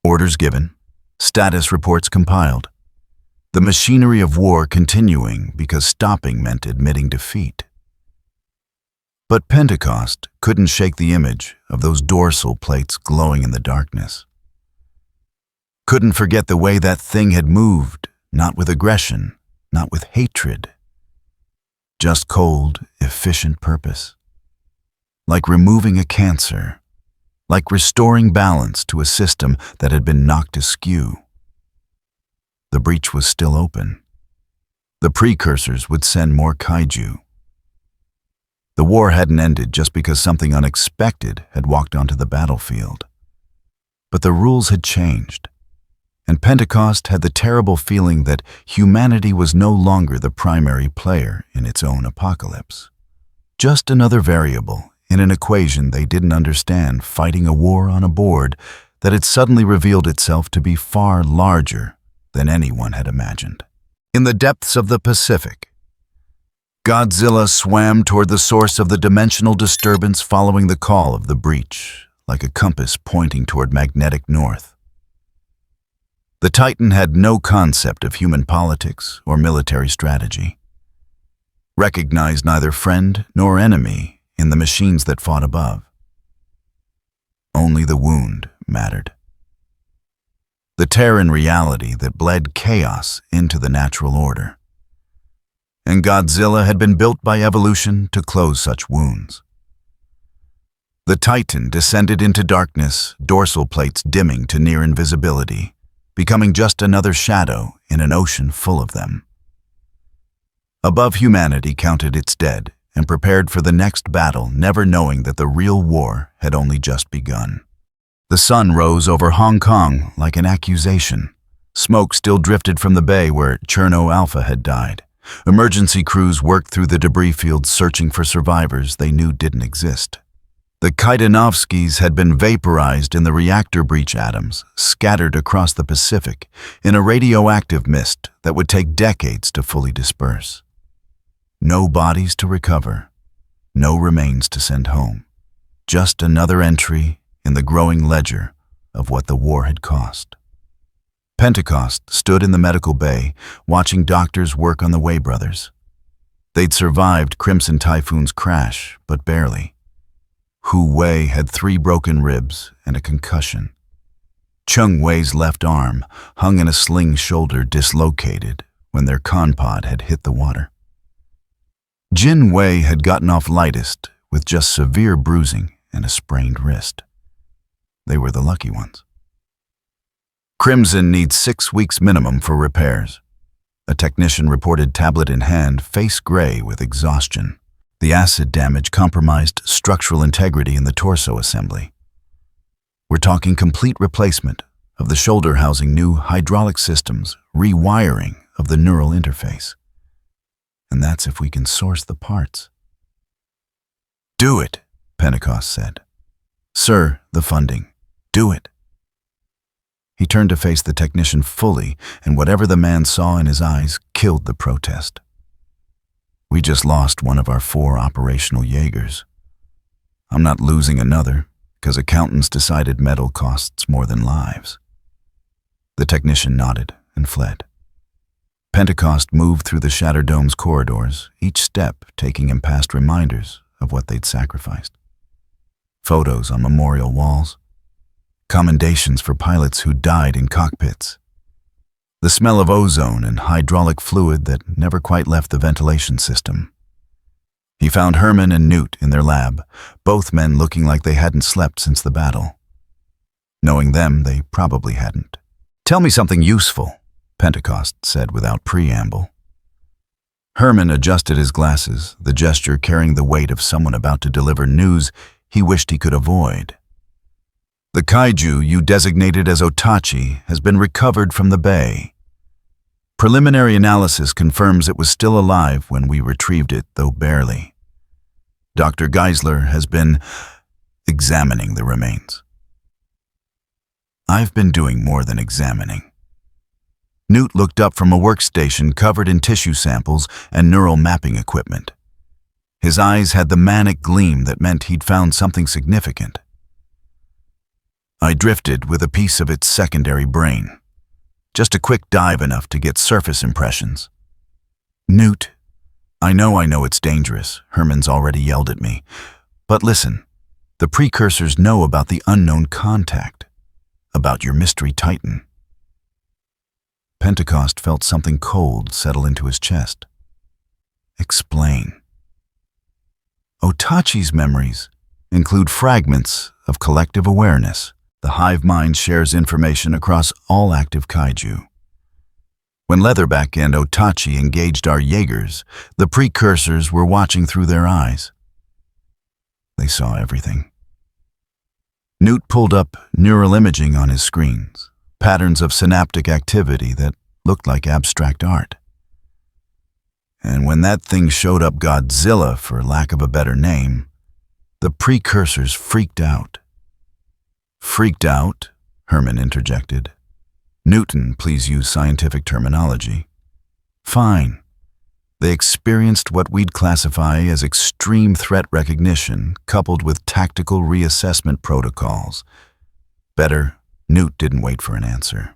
Orders given, status reports compiled. The machinery of war continuing because stopping meant admitting defeat. But Pentecost couldn't shake the image of those dorsal plates glowing in the darkness. Couldn't forget the way that thing had moved, not with aggression, not with hatred. Just cold, efficient purpose. Like removing a cancer like restoring balance to a system that had been knocked askew. The breach was still open. The precursors would send more kaiju. The war hadn't ended just because something unexpected had walked onto the battlefield. But the rules had changed, and Pentecost had the terrible feeling that humanity was no longer the primary player in its own apocalypse. Just another variable in an equation they didn't understand, fighting a war on a board that had suddenly revealed itself to be far larger than anyone had imagined. In the depths of the Pacific, Godzilla swam toward the source of the dimensional disturbance following the call of the breach, like a compass pointing toward magnetic north. The Titan had no concept of human politics or military strategy, recognized neither friend nor enemy in the machines that fought above. Only the wound mattered. The tear in reality that bled chaos into the natural order. And Godzilla had been built by evolution to close such wounds. The Titan descended into darkness, dorsal plates dimming to near invisibility, becoming just another shadow in an ocean full of them. Above, humanity counted its dead and prepared for the next battle, never knowing that the real war had only just begun. The sun rose over Hong Kong like an accusation. Smoke still drifted from the bay where Cherno Alpha had died. Emergency crews worked through the debris fields searching for survivors they knew didn't exist. The Kaidanovskis had been vaporized in the reactor breach atoms, scattered across the Pacific in a radioactive mist that would take decades to fully disperse. No bodies to recover, no remains to send home. Just another entry in the growing ledger of what the war had cost. Pentecost stood in the medical bay, watching doctors work on the Wei brothers. They'd survived Crimson Typhoon's crash, but barely. Hu Wei had 3 broken ribs and a concussion. Chung Wei's left arm hung in a sling, shoulder dislocated when their con-pod had hit the water. Jin Wei had gotten off lightest with just severe bruising and a sprained wrist. They were the lucky ones. Crimson needs 6 weeks minimum for repairs. A technician reported, tablet in hand, face gray with exhaustion. The acid damage compromised structural integrity in the torso assembly. We're talking complete replacement of the shoulder housing, new hydraulic systems, rewiring of the neural interface. And that's if we can source the parts. Do it, Pentecost said. Sir, the funding. Do it. He turned to face the technician fully, and whatever the man saw in his eyes killed the protest. We just lost one of our 4 operational Jaegers. I'm not losing another, because accountants decided metal costs more than lives. The technician nodded and fled. Pentecost moved through the Shattered Dome's corridors, each step taking him past reminders of what they'd sacrificed. Photos on memorial walls, commendations for pilots who died in cockpits, the smell of ozone and hydraulic fluid that never quite left the ventilation system. He found Herman and Newt in their lab, both men looking like they hadn't slept since the battle. Knowing them, they probably hadn't. Tell me something useful, Pentecost said without preamble. Herman adjusted his glasses, the gesture carrying the weight of someone about to deliver news he wished he could avoid. The kaiju you designated as Otachi has been recovered from the bay. Preliminary analysis confirms it was still alive when we retrieved it, though barely. Dr. Geisler has been examining the remains. I've been doing more than examining. Newt looked up from a workstation covered in tissue samples and neural mapping equipment. His eyes had the manic gleam that meant he'd found something significant. I drifted with a piece of its secondary brain. Just a quick dive enough to get surface impressions. Newt, I know it's dangerous, Herman's already yelled at me. But listen, the precursors know about the unknown contact, about your mystery titan. Pentecost felt something cold settle into his chest. Explain. Otachi's memories, include fragments of collective awareness. The hive mind shares information across all active kaiju. When Leatherback and Otachi engaged our Jaegers, the precursors were watching through their eyes. They saw everything. Newt pulled up neural imaging on his screens, patterns of synaptic activity that looked like abstract art. And when that thing showed up, Godzilla, for lack of a better name, the precursors freaked out. Freaked out? Herman interjected. Newton, please use scientific terminology. Fine. They experienced what we'd classify as extreme threat recognition coupled with tactical reassessment protocols. Better, Newt didn't wait for an answer.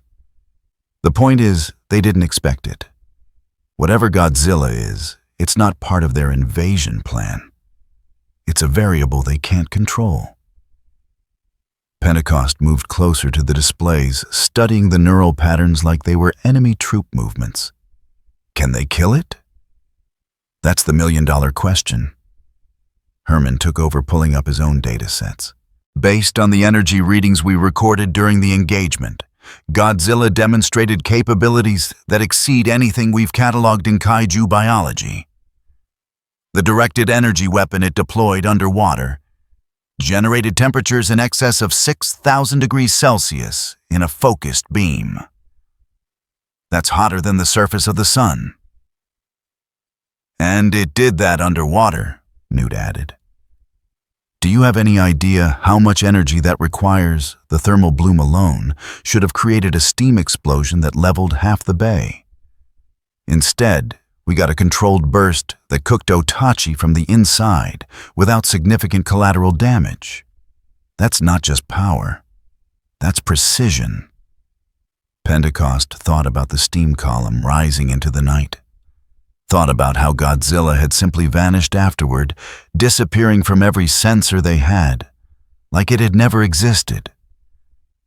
The point is, they didn't expect it. Whatever Godzilla is, it's not part of their invasion plan. It's a variable they can't control. Pentecost moved closer to the displays, studying the neural patterns like they were enemy troop movements. Can they kill it? That's the million-dollar question. Herman took over pulling up his own data sets. Based on the energy readings we recorded during the engagement, Godzilla demonstrated capabilities that exceed anything we've cataloged in kaiju biology. The directed energy weapon it deployed underwater generated temperatures in excess of 6,000 degrees Celsius in a focused beam. That's hotter than the surface of the sun. And it did that underwater, Newt added. Do you have any idea how much energy that requires? The thermal bloom alone should have created a steam explosion that leveled half the bay. Instead, we got a controlled burst that cooked Otachi from the inside without significant collateral damage. That's not just power. That's precision. Pentecost thought about the steam column rising into the night. Thought about how Godzilla had simply vanished afterward, disappearing from every sensor they had, like it had never existed.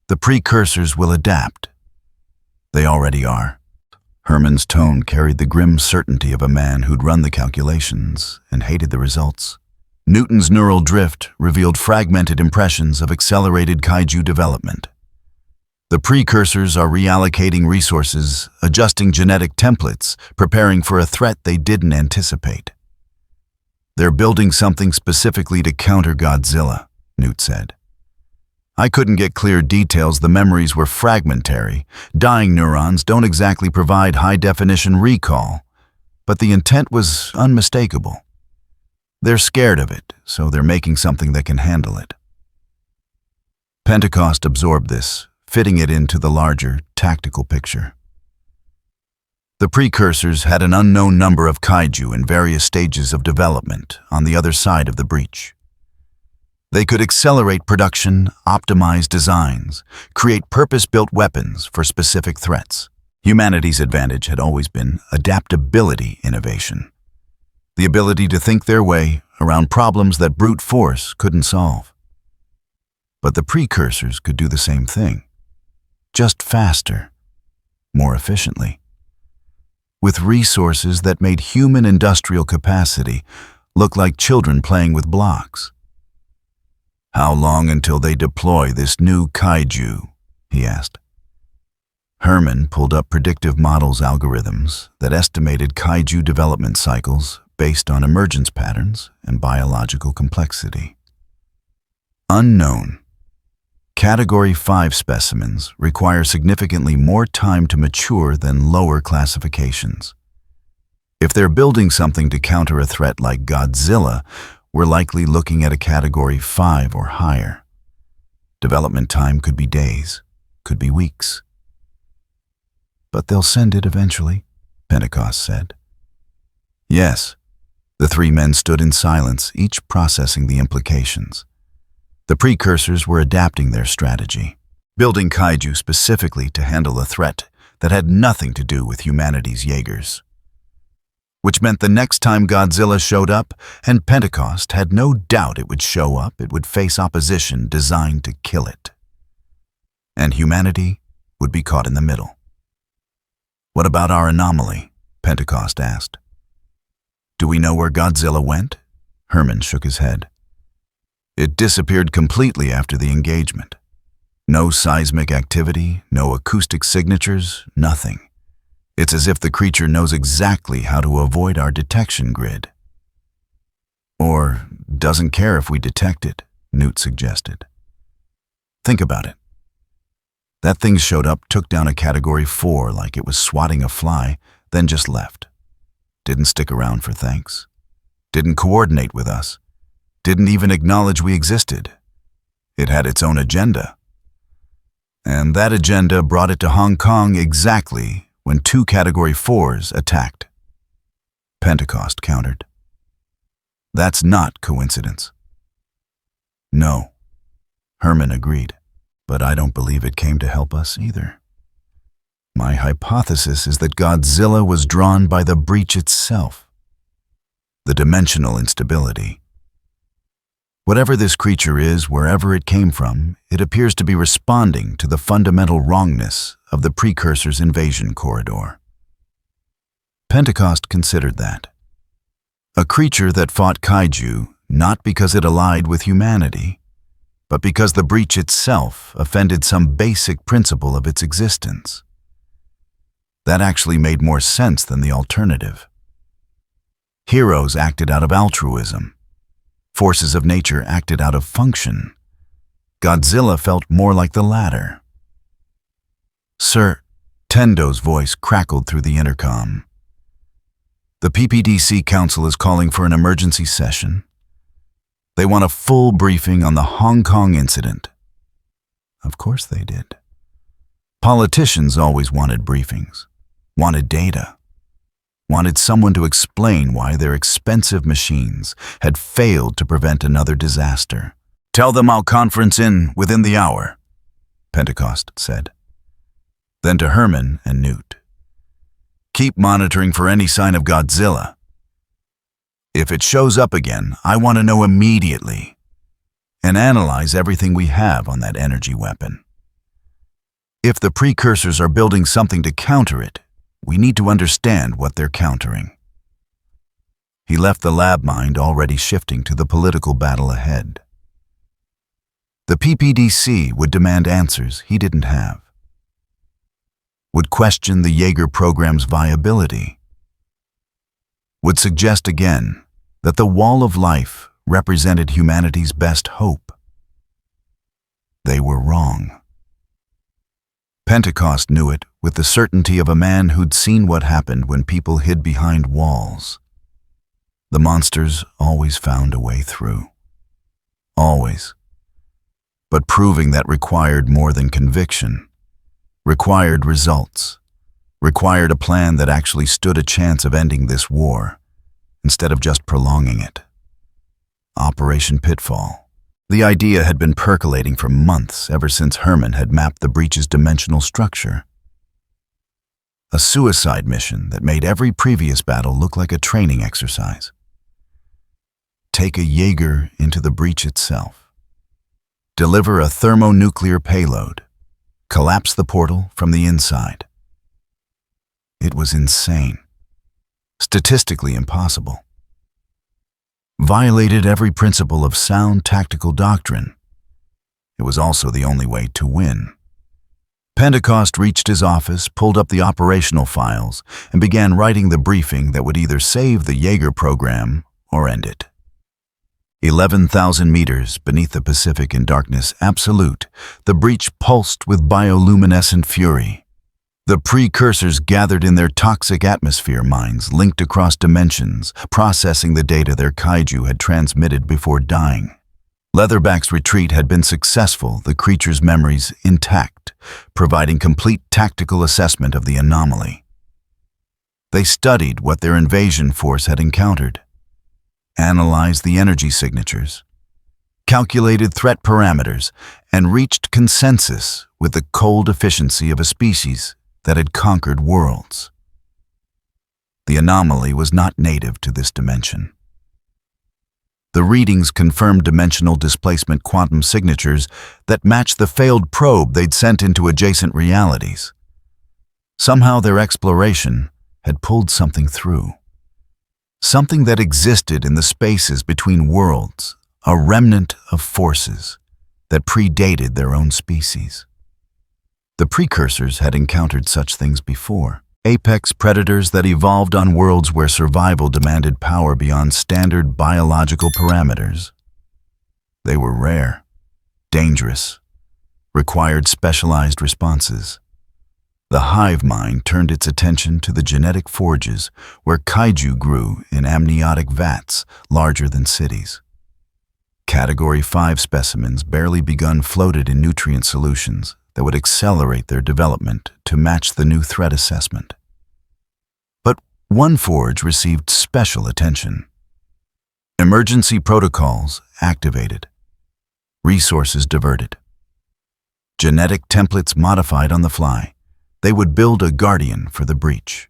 The precursors will adapt. They already are. Herman's tone carried the grim certainty of a man who'd run the calculations and hated the results. Newton's neural drift revealed fragmented impressions of accelerated kaiju development. The precursors are reallocating resources, adjusting genetic templates, preparing for a threat they didn't anticipate. They're building something specifically to counter Godzilla, Newt said. I couldn't get clear details. The memories were fragmentary. Dying neurons don't exactly provide high-definition recall, but the intent was unmistakable. They're scared of it, so they're making something that can handle it. Pentecost absorbed this, fitting it into the larger, tactical picture. The precursors had an unknown number of kaiju in various stages of development on the other side of the breach. They could accelerate production, optimize designs, create purpose-built weapons for specific threats. Humanity's advantage had always been adaptability innovation, the ability to think their way around problems that brute force couldn't solve. But the precursors could do the same thing, just faster, more efficiently, with resources that made human industrial capacity look like children playing with blocks. How long until they deploy this new kaiju? He asked. Herman pulled up predictive models algorithms that estimated kaiju development cycles based on emergence patterns and biological complexity. Unknown. Category 5 specimens require significantly more time to mature than lower classifications. If they're building something to counter a threat like Godzilla, we're likely looking at a Category 5 or higher. Development time could be days, could be weeks. But they'll send it eventually, Pentecost said. Yes. The three men stood in silence, each processing the implications. The precursors were adapting their strategy, building kaiju specifically to handle a threat that had nothing to do with humanity's Jaegers. Which meant the next time Godzilla showed up, and Pentecost had no doubt it would show up, it would face opposition designed to kill it. And humanity would be caught in the middle. What about our anomaly? Pentecost asked. Do we know where Godzilla went? Herman shook his head. It disappeared completely after the engagement. No seismic activity, no acoustic signatures, nothing. It's as if the creature knows exactly how to avoid our detection grid. Or doesn't care if we detect it, Newt suggested. Think about it. That thing showed up, took down a Category 4 like it was swatting a fly, then just left. Didn't stick around for thanks. Didn't coordinate with us. Didn't even acknowledge we existed. It had its own agenda. And that agenda brought it to Hong Kong exactly when 2 Category 4s attacked. Pentecost countered. That's not coincidence. No, Herman agreed, but I don't believe it came to help us either. My hypothesis is that Godzilla was drawn by the breach itself. The dimensional instability. Whatever this creature is, wherever it came from, it appears to be responding to the fundamental wrongness of the Precursor's invasion corridor. Pentecost considered that. A creature that fought kaiju not because it allied with humanity, but because the breach itself offended some basic principle of its existence. That actually made more sense than the alternative. Heroes acted out of altruism. Forces of nature acted out of function. Godzilla felt more like the latter. Sir, Tendo's voice crackled through the intercom. The PPDC Council is calling for an emergency session. They want a full briefing on the Hong Kong incident. Of course they did. Politicians always wanted briefings, wanted data, wanted someone to explain why their expensive machines had failed to prevent another disaster. Tell them I'll conference in within the hour, Pentecost said. Then to Herman and Newt. Keep monitoring for any sign of Godzilla. If it shows up again, I want to know immediately. And analyze everything we have on that energy weapon. If the precursors are building something to counter it, we need to understand what they're countering. He left the lab mind already shifting to the political battle ahead. The PPDC would demand answers he didn't have. Would question the Jaeger program's viability. Would suggest again that the wall of life represented humanity's best hope. They were wrong. Pentecost knew it with the certainty of a man who'd seen what happened when people hid behind walls. The monsters always found a way through. Always. But proving that required more than conviction. Required results. Required a plan that actually stood a chance of ending this war, instead of just prolonging it. Operation Pitfall. The idea had been percolating for months, ever since Herman had mapped the breach's dimensional structure. A suicide mission that made every previous battle look like a training exercise. Take a Jaeger into the breach itself. Deliver a thermonuclear payload. Collapse the portal from the inside. It was insane. Statistically impossible. Violated every principle of sound tactical doctrine. It was also the only way to win. Pentecost reached his office, pulled up the operational files, and began writing the briefing that would either save the Jaeger program or end it. 11,000 meters beneath the Pacific in darkness absolute, the breach pulsed with bioluminescent fury. The precursors gathered in their toxic atmosphere mines linked across dimensions, processing the data their kaiju had transmitted before dying. Leatherback's retreat had been successful, the creature's memories intact, providing complete tactical assessment of the anomaly. They studied what their invasion force had encountered, analyzed the energy signatures, calculated threat parameters, and reached consensus with the cold efficiency of a species that had conquered worlds. The anomaly was not native to this dimension. The readings confirmed dimensional displacement quantum signatures that matched the failed probe they'd sent into adjacent realities. Somehow their exploration had pulled something through. Something that existed in the spaces between worlds, a remnant of forces that predated their own species. The precursors had encountered such things before. Apex predators that evolved on worlds where survival demanded power beyond standard biological parameters. They were rare, dangerous, required specialized responses. The hive mind turned its attention to the genetic forges where kaiju grew in amniotic vats larger than cities. Category 5 specimens barely begun floated in nutrient solutions that would accelerate their development to match the new threat assessment. But one forge received special attention. Emergency protocols activated. Resources diverted. Genetic templates modified on the fly. They would build a guardian for the breach.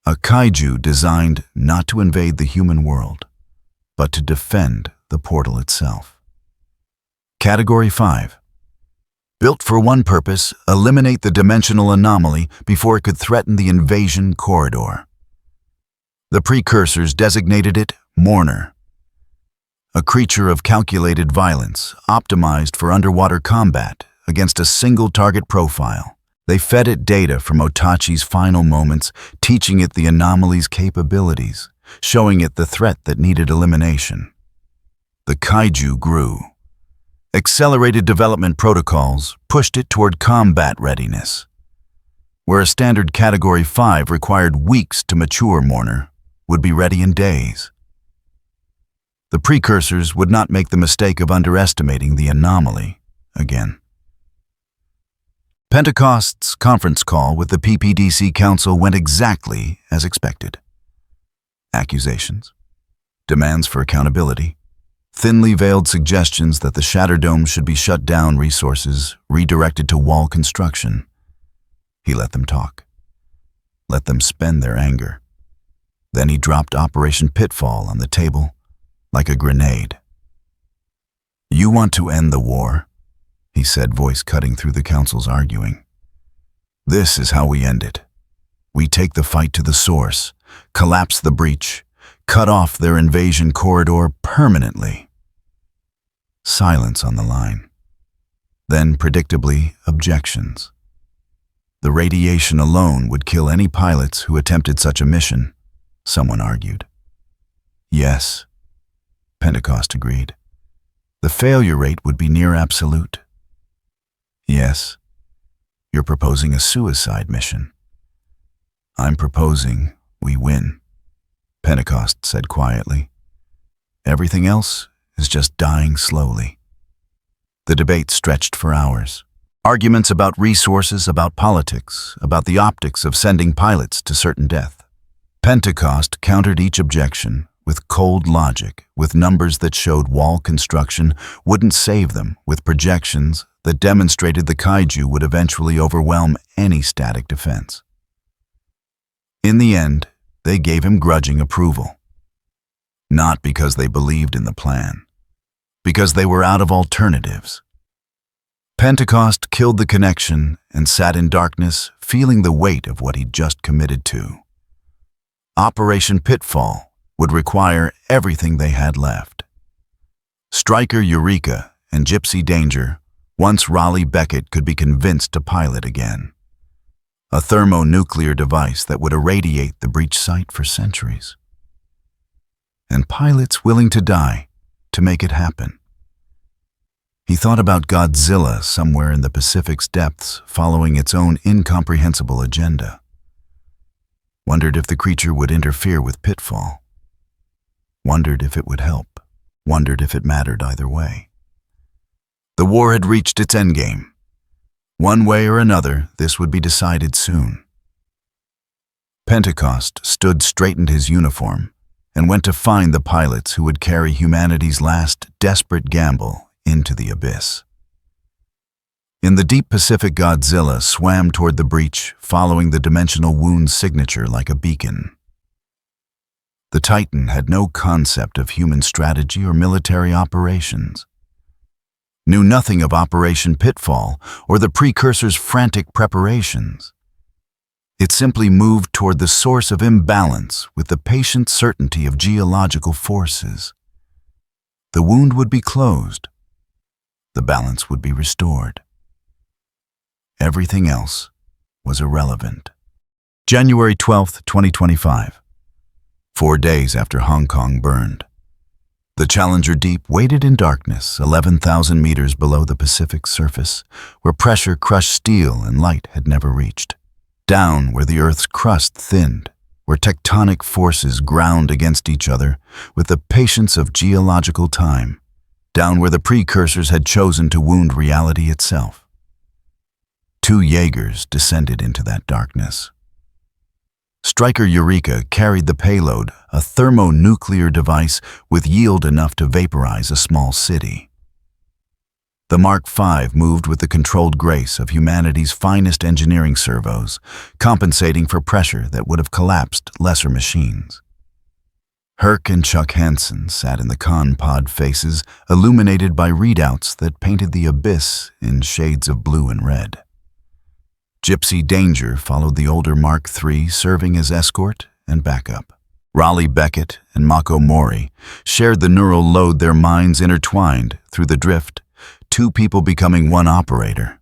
A kaiju designed not to invade the human world, but to defend the portal itself. Category 5. Built for one purpose, eliminate the dimensional anomaly before it could threaten the invasion corridor. The precursors designated it Mourner, a creature of calculated violence, optimized for underwater combat against a single target profile. They fed it data from Otachi's final moments, teaching it the anomaly's capabilities, showing it the threat that needed elimination. The kaiju grew. Accelerated development protocols pushed it toward combat readiness. Where a standard Category 5 required weeks to mature, Mourner would be ready in days. The precursors would not make the mistake of underestimating the anomaly again. Pentecost's conference call with the PPDC Council went exactly as expected. Accusations, demands for accountability, thinly veiled suggestions that the Shatterdome should be shut down, resources redirected to wall construction. He let them talk. Let them spend their anger. Then he dropped Operation Pitfall on the table like a grenade. "You want to end the war?" he said, voice cutting through the council's arguing. "This is how we end it. We take the fight to the source, collapse the breach, cut off their invasion corridor permanently." Silence on the line. Then, predictably, objections. The radiation alone would kill any pilots who attempted such a mission, someone argued. Yes, Pentecost agreed. The failure rate would be near absolute. Yes, you're proposing a suicide mission. I'm proposing we win, Pentecost said quietly. Everything else is just dying slowly. The debate stretched for hours. Arguments about resources, about politics, about the optics of sending pilots to certain death. Pentecost countered each objection with cold logic, with numbers that showed wall construction wouldn't save them, with projections that demonstrated the kaiju would eventually overwhelm any static defense. In the end, they gave him grudging approval. Not because they believed in the plan, because they were out of alternatives. Pentecost killed the connection and sat in darkness, feeling the weight of what he'd just committed to. Operation Pitfall would require everything they had left. Striker Eureka and Gypsy Danger, once Raleigh Beckett could be convinced to pilot again. A thermonuclear device that would irradiate the breach site for centuries. And pilots willing to die to make it happen. He thought about Godzilla somewhere in the Pacific's depths, following its own incomprehensible agenda. Wondered if the creature would interfere with Pitfall. Wondered if it would help. Wondered if it mattered either way. The war had reached its endgame. One way or another, this would be decided soon. Pentecost straightened his uniform and went to find the pilots who would carry humanity's last desperate gamble into the abyss. In the deep Pacific, Godzilla swam toward the breach, following the dimensional wound's signature like a beacon. The Titan had no concept of human strategy or military operations. Knew nothing of Operation Pitfall or the precursor's frantic preparations. It simply moved toward the source of imbalance with the patient certainty of geological forces. The wound would be closed. The balance would be restored. Everything else was irrelevant. January 12th, 2025. 4 days after Hong Kong burned. The Challenger Deep waited in darkness 11,000 meters below the Pacific surface, where pressure crushed steel and light had never reached. Down where the Earth's crust thinned, where tectonic forces ground against each other with the patience of geological time. Down where the precursors had chosen to wound reality itself. 2 Jaegers descended into that darkness. Striker Eureka carried the payload, a thermonuclear device with yield enough to vaporize a small city. The Mark V moved with the controlled grace of humanity's finest engineering servos, compensating for pressure that would have collapsed lesser machines. Herc and Chuck Hansen sat in the con pod faces, illuminated by readouts that painted the abyss in shades of blue and red. Gypsy Danger followed the older Mark III, serving as escort and backup. Raleigh Beckett and Mako Mori shared the neural load, their minds intertwined through the drift, 2 people becoming 1 operator.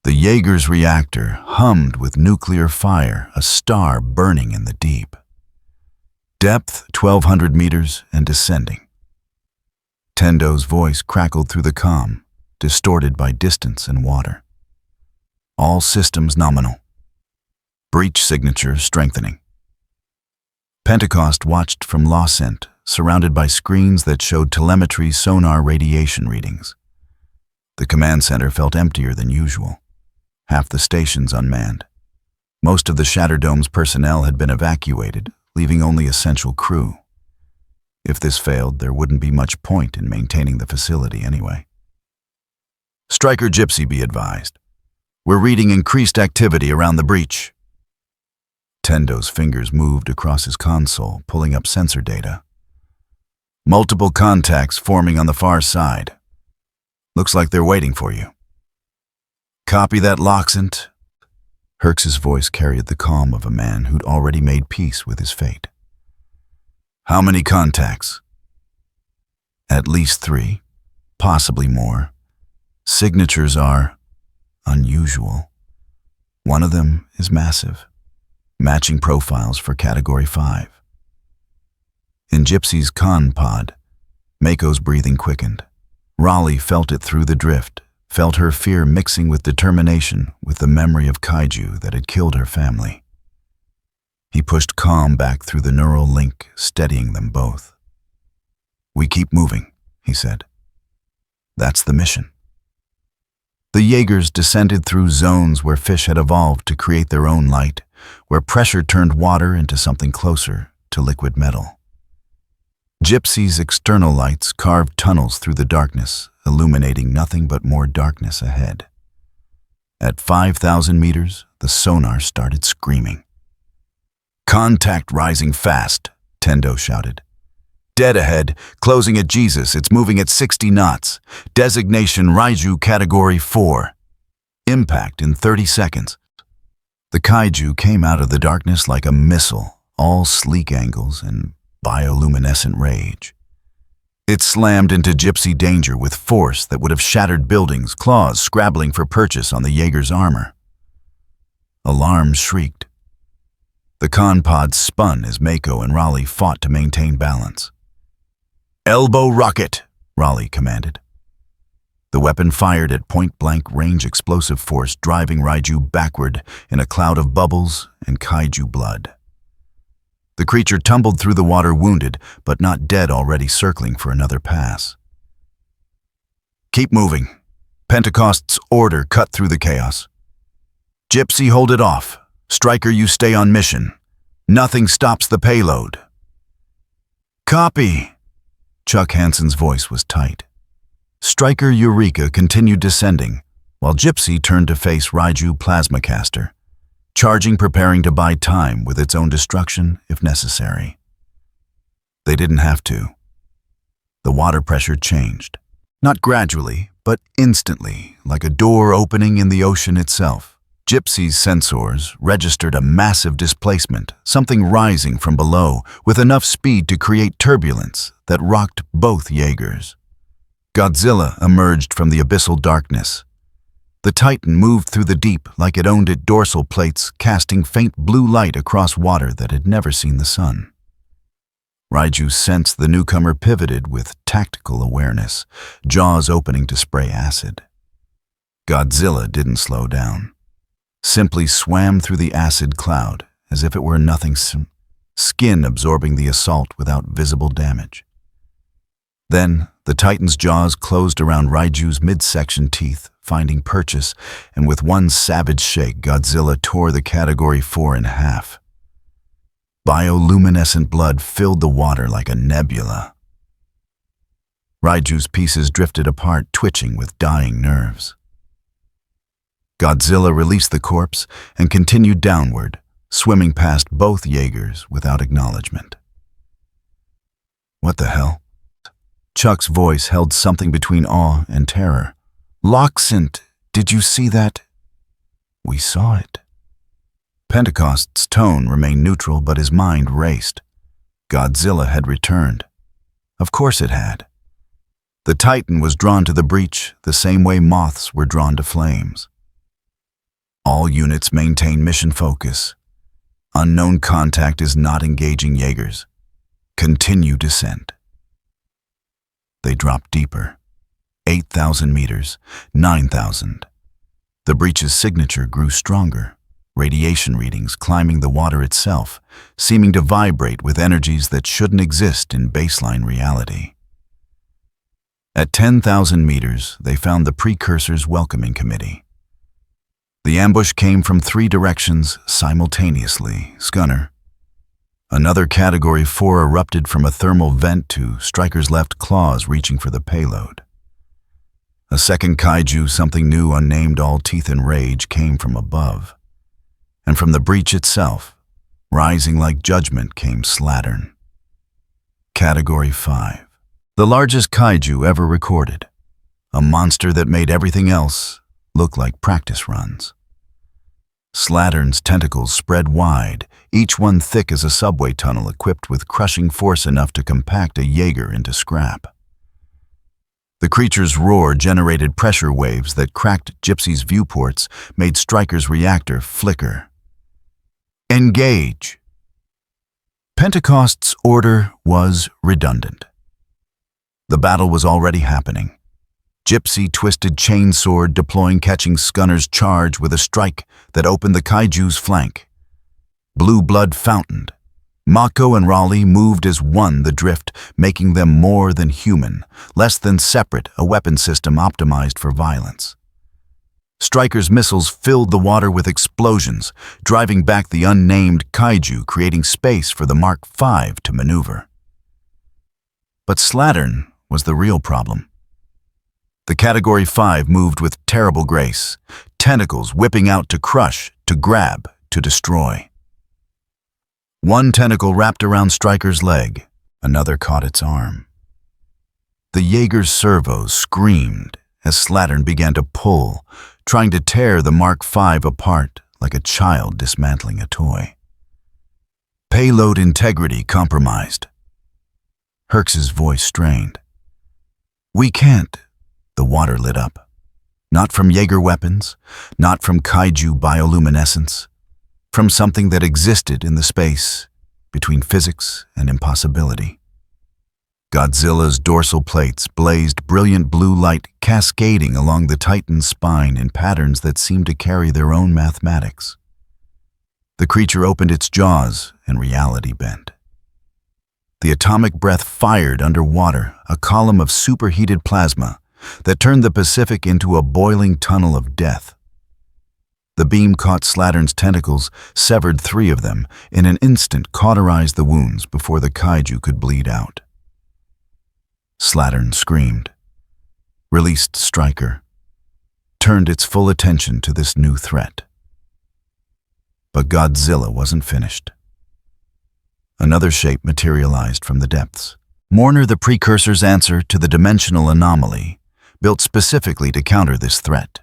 The Jaeger's reactor hummed with nuclear fire, a star burning in the deep. Depth 1,200 meters and descending. Tendo's voice crackled through the comm, distorted by distance and water. All systems nominal. Breach signature strengthening. Pentecost watched from Lawsent, surrounded by screens that showed telemetry sonar radiation readings. The command center felt emptier than usual. Half the stations unmanned. Most of the Shatterdome's personnel had been evacuated, leaving only essential crew. If this failed, there wouldn't be much point in maintaining the facility anyway. Striker Gypsy, be advised. We're reading increased activity around the breach. Tendo's fingers moved across his console, pulling up sensor data. Multiple contacts forming on the far side. Looks like they're waiting for you. Copy that, Loxent. Herx's voice carried the calm of a man who'd already made peace with his fate. How many contacts? At least 3, possibly more. Signatures are unusual. One of them is massive, matching profiles for Category 5. In Gypsy's con pod, Mako's breathing quickened. Raleigh felt it through the drift, felt her fear mixing with determination with the memory of kaiju that had killed her family. He pushed calm back through the neural link, steadying them both. We keep moving, he said. That's the mission. The Jaegers descended through zones where fish had evolved to create their own light, where pressure turned water into something closer to liquid metal. Gypsy's external lights carved tunnels through the darkness, illuminating nothing but more darkness ahead. At 5,000 meters, the sonar started screaming. Contact rising fast, Tendo shouted. Dead ahead, closing at Jesus, it's moving at 60 knots. Designation Raiju Category 4. Impact in 30 seconds. The kaiju came out of the darkness like a missile, all sleek angles and bioluminescent rage. It slammed into Gypsy Danger with force that would have shattered buildings, claws scrabbling for purchase on the Jaeger's armor. Alarms shrieked. The con pod spun as Mako and Raleigh fought to maintain balance. Elbow rocket, Raleigh commanded. The weapon fired at point-blank range explosive force, driving Raiju backward in a cloud of bubbles and kaiju blood. The creature tumbled through the water wounded, but not dead, already circling for another pass. Keep moving. Pentecost's order cut through the chaos. Gypsy, hold it off. Striker, you stay on mission. Nothing stops the payload. Copy. Chuck Hansen's voice was tight. Striker Eureka continued descending, while Gypsy turned to face Raiju Plasmacaster, charging, preparing to buy time with its own destruction if necessary. They didn't have to. The water pressure changed, not gradually, but instantly, like a door opening in the ocean itself, Gypsy's sensors registered a massive displacement, something rising from below with enough speed to create turbulence that rocked both Jaegers. Godzilla emerged from the abyssal darkness. The Titan moved through the deep like it owned its dorsal plates, casting faint blue light across water that had never seen the sun. Raiju sensed the newcomer pivoted with tactical awareness, jaws opening to spray acid. Godzilla didn't slow down, simply swam through the acid cloud as if it were nothing, skin absorbing the assault without visible damage. Then, the Titan's jaws closed around Raiju's midsection teeth, finding purchase, and with one savage shake, Godzilla tore the Category 4 in half. Bioluminescent blood filled the water like a nebula. Raiju's pieces drifted apart, twitching with dying nerves. Godzilla released the corpse and continued downward, swimming past both Jaegers without acknowledgement. What the hell? Chuck's voice held something between awe and terror. Loxant, did you see that? We saw it. Pentecost's tone remained neutral, but his mind raced. Godzilla had returned. Of course it had. The Titan was drawn to the breach the same way moths were drawn to flames. All units maintain mission focus. Unknown contact is not engaging Jaegers. Continue descent. They dropped deeper. 8,000 meters, 9,000. The breach's signature grew stronger, radiation readings climbing the water itself, seeming to vibrate with energies that shouldn't exist in baseline reality. At 10,000 meters, they found the Precursor's welcoming committee. The ambush came from 3 directions simultaneously. Scunner. Another Category 4 erupted from a thermal vent to Stryker's left claws reaching for the payload. A second kaiju, something new unnamed, all teeth and rage, came from above. And from the breach itself, rising like judgment, came Slattern. Category 5. The largest kaiju ever recorded. A monster that made everything else look like practice runs. Slattern's tentacles spread wide, each one thick as a subway tunnel equipped with crushing force enough to compact a Jaeger into scrap. The creature's roar generated pressure waves that cracked Gypsy's viewports, made Stryker's reactor flicker. Engage! Pentecost's order was redundant. The battle was already happening. Gypsy twisted chainsword, deploying, catching Scunner's charge with a strike that opened the kaiju's flank. Blue blood fountained. Mako and Raleigh moved as one, the drift, making them more than human, less than separate, a weapon system optimized for violence. Stryker's missiles filled the water with explosions, driving back the unnamed kaiju, creating space for the Mark V to maneuver. But Slattern was the real problem. The Category 5 moved with terrible grace, tentacles whipping out to crush, to grab, to destroy. One tentacle wrapped around Stryker's leg, another caught its arm. The Jaeger's servos screamed as Slattern began to pull, trying to tear the Mark V apart like a child dismantling a toy. Payload integrity compromised. Herx's voice strained. We can't. The water lit up. Not from Jaeger weapons, not from kaiju bioluminescence, from something that existed in the space between physics and impossibility. Godzilla's dorsal plates blazed brilliant blue light, cascading along the Titan's spine in patterns that seemed to carry their own mathematics. The creature opened its jaws and reality bent. The atomic breath fired underwater, a column of superheated plasma that turned the Pacific into a boiling tunnel of death. The beam caught Slattern's tentacles, severed 3 of them, in an instant cauterized the wounds before the kaiju could bleed out. Slattern screamed, released Stryker, turned its full attention to this new threat. But Godzilla wasn't finished. Another shape materialized from the depths. Mourner, the Precursor's answer to the dimensional anomaly, built specifically to counter this threat.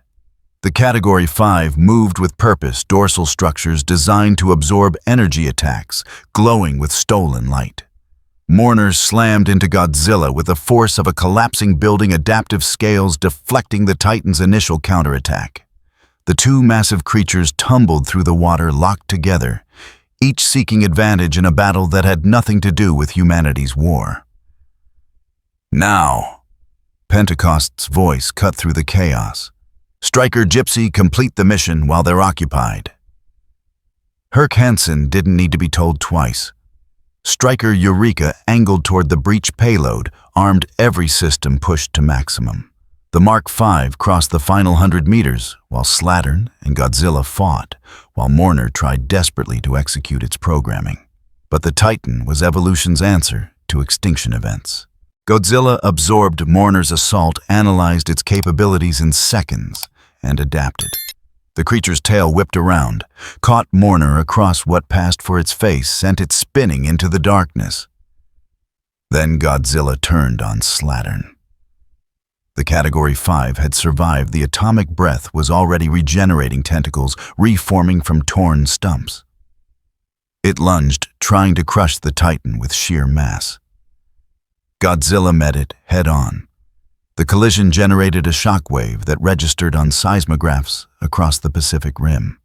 The Category 5 moved with purpose, dorsal structures designed to absorb energy attacks, glowing with stolen light. Mourners slammed into Godzilla with the force of a collapsing building, adaptive scales deflecting the Titan's initial counterattack. The two massive creatures tumbled through the water, locked together, each seeking advantage in a battle that had nothing to do with humanity's war. "Now!" Pentecost's voice cut through the chaos. "Striker Gypsy, complete the mission while they're occupied." Herc Hansen didn't need to be told twice. Striker Eureka angled toward the breach payload, armed every system pushed to maximum. The Mark V crossed the final 100 meters, while Slattern and Godzilla fought, while Mourner tried desperately to execute its programming. But the Titan was evolution's answer to extinction events. Godzilla absorbed Mourner's assault, analyzed its capabilities in seconds, and adapted. The creature's tail whipped around, caught Mourner across what passed for its face, sent it spinning into the darkness. Then Godzilla turned on Slattern. The Category 5 had survived. The atomic breath was already regenerating tentacles, reforming from torn stumps. It lunged, trying to crush the Titan with sheer mass. Godzilla met it head-on. The collision generated a shockwave that registered on seismographs across the Pacific Rim.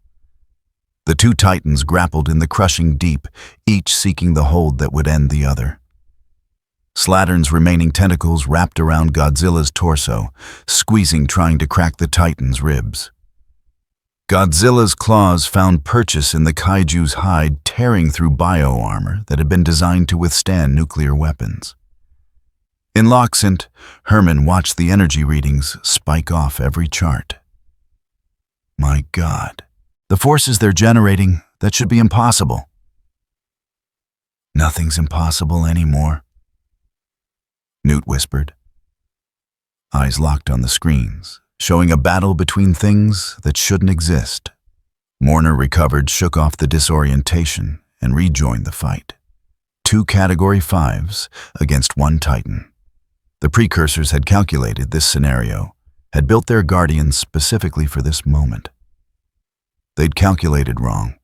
The two Titans grappled in the crushing deep, each seeking the hold that would end the other. Slattern's remaining tentacles wrapped around Godzilla's torso, squeezing, trying to crack the Titan's ribs. Godzilla's claws found purchase in the kaiju's hide, tearing through bio-armor that had been designed to withstand nuclear weapons. In Loxent, Herman watched the energy readings spike off every chart. My God, the forces they're generating, that should be impossible. Nothing's impossible anymore, Newt whispered. Eyes locked on the screens, showing a battle between things that shouldn't exist. Mourner recovered, shook off the disorientation, and rejoined the fight. Two Category 5s against one Titan. The precursors had calculated this scenario, had built their guardians specifically for this moment. They'd calculated wrong.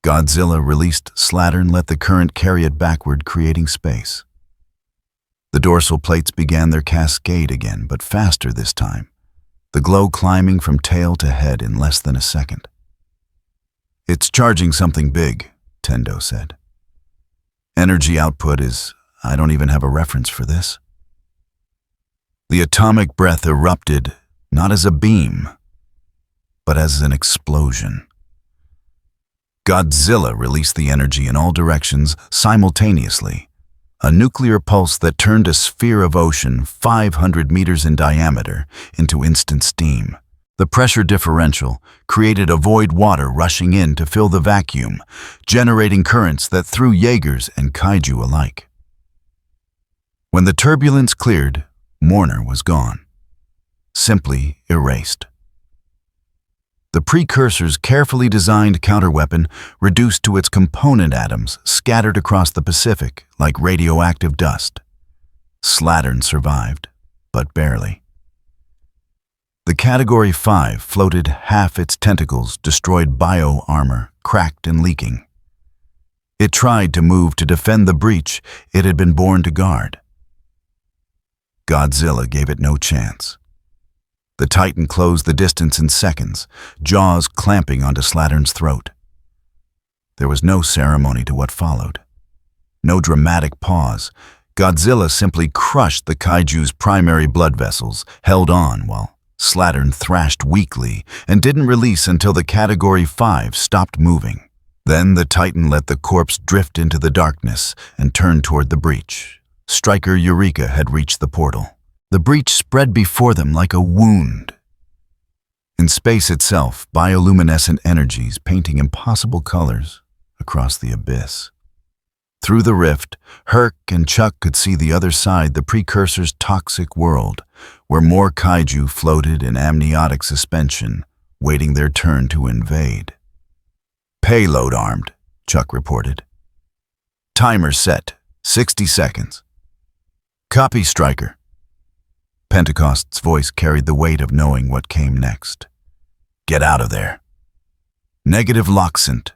Godzilla released Slattern, let the current carry it backward, creating space. The dorsal plates began their cascade again, but faster this time, the glow climbing from tail to head in less than a second. "It's charging something big," Tendo said. "Energy output is, I don't even have a reference for this." The atomic breath erupted, not as a beam, but as an explosion. Godzilla released the energy in all directions simultaneously, a nuclear pulse that turned a sphere of ocean 500 meters in diameter into instant steam. The pressure differential created a void, water rushing in to fill the vacuum, generating currents that threw Jaegers and kaiju alike. When the turbulence cleared, Mourner was gone, simply erased. The precursor's carefully designed counterweapon reduced to its component atoms, scattered across the Pacific like radioactive dust. Slattern survived, but barely. The Category 5 floated, half its tentacles, destroyed bio-armor, cracked and leaking. It tried to move to defend the breach it had been born to guard. Godzilla gave it no chance. The Titan closed the distance in seconds, jaws clamping onto Slattern's throat. There was no ceremony to what followed. No dramatic pause. Godzilla simply crushed the kaiju's primary blood vessels, held on while Slattern thrashed weakly and didn't release until the Category 5 stopped moving. Then the Titan let the corpse drift into the darkness and turned toward the breach. Striker Eureka had reached the portal. The breach spread before them like a wound. In space itself, bioluminescent energies painting impossible colors across the abyss. Through the rift, Herc and Chuck could see the other side, the precursor's toxic world, where more kaiju floated in amniotic suspension, waiting their turn to invade. "Payload armed," Chuck reported. "Timer set, 60 seconds. "Copy, Striker." Pentecost's voice carried the weight of knowing what came next. Get out of there. Negative Loxent.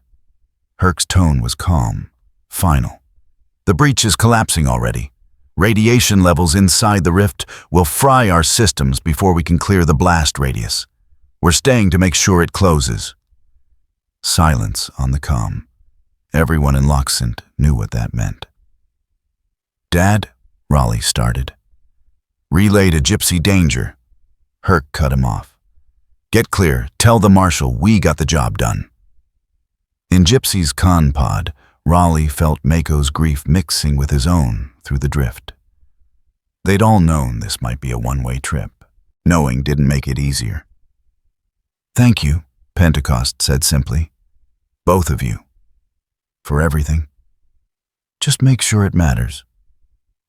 Herc's tone was calm, final. The breach is collapsing already. Radiation levels inside the rift will fry our systems before we can clear the blast radius. We're staying to make sure it closes. Silence on the comm. Everyone in Loxent knew what that meant. Dad, Raleigh started. Relay to Gypsy Danger. Herc cut him off. Get clear, tell the Marshal we got the job done. In Gypsy's con pod, Raleigh felt Mako's grief mixing with his own through the drift. They'd all known this might be a one-way trip. Knowing didn't make it easier. Thank you, Pentecost said simply. Both of you. For everything. Just make sure it matters.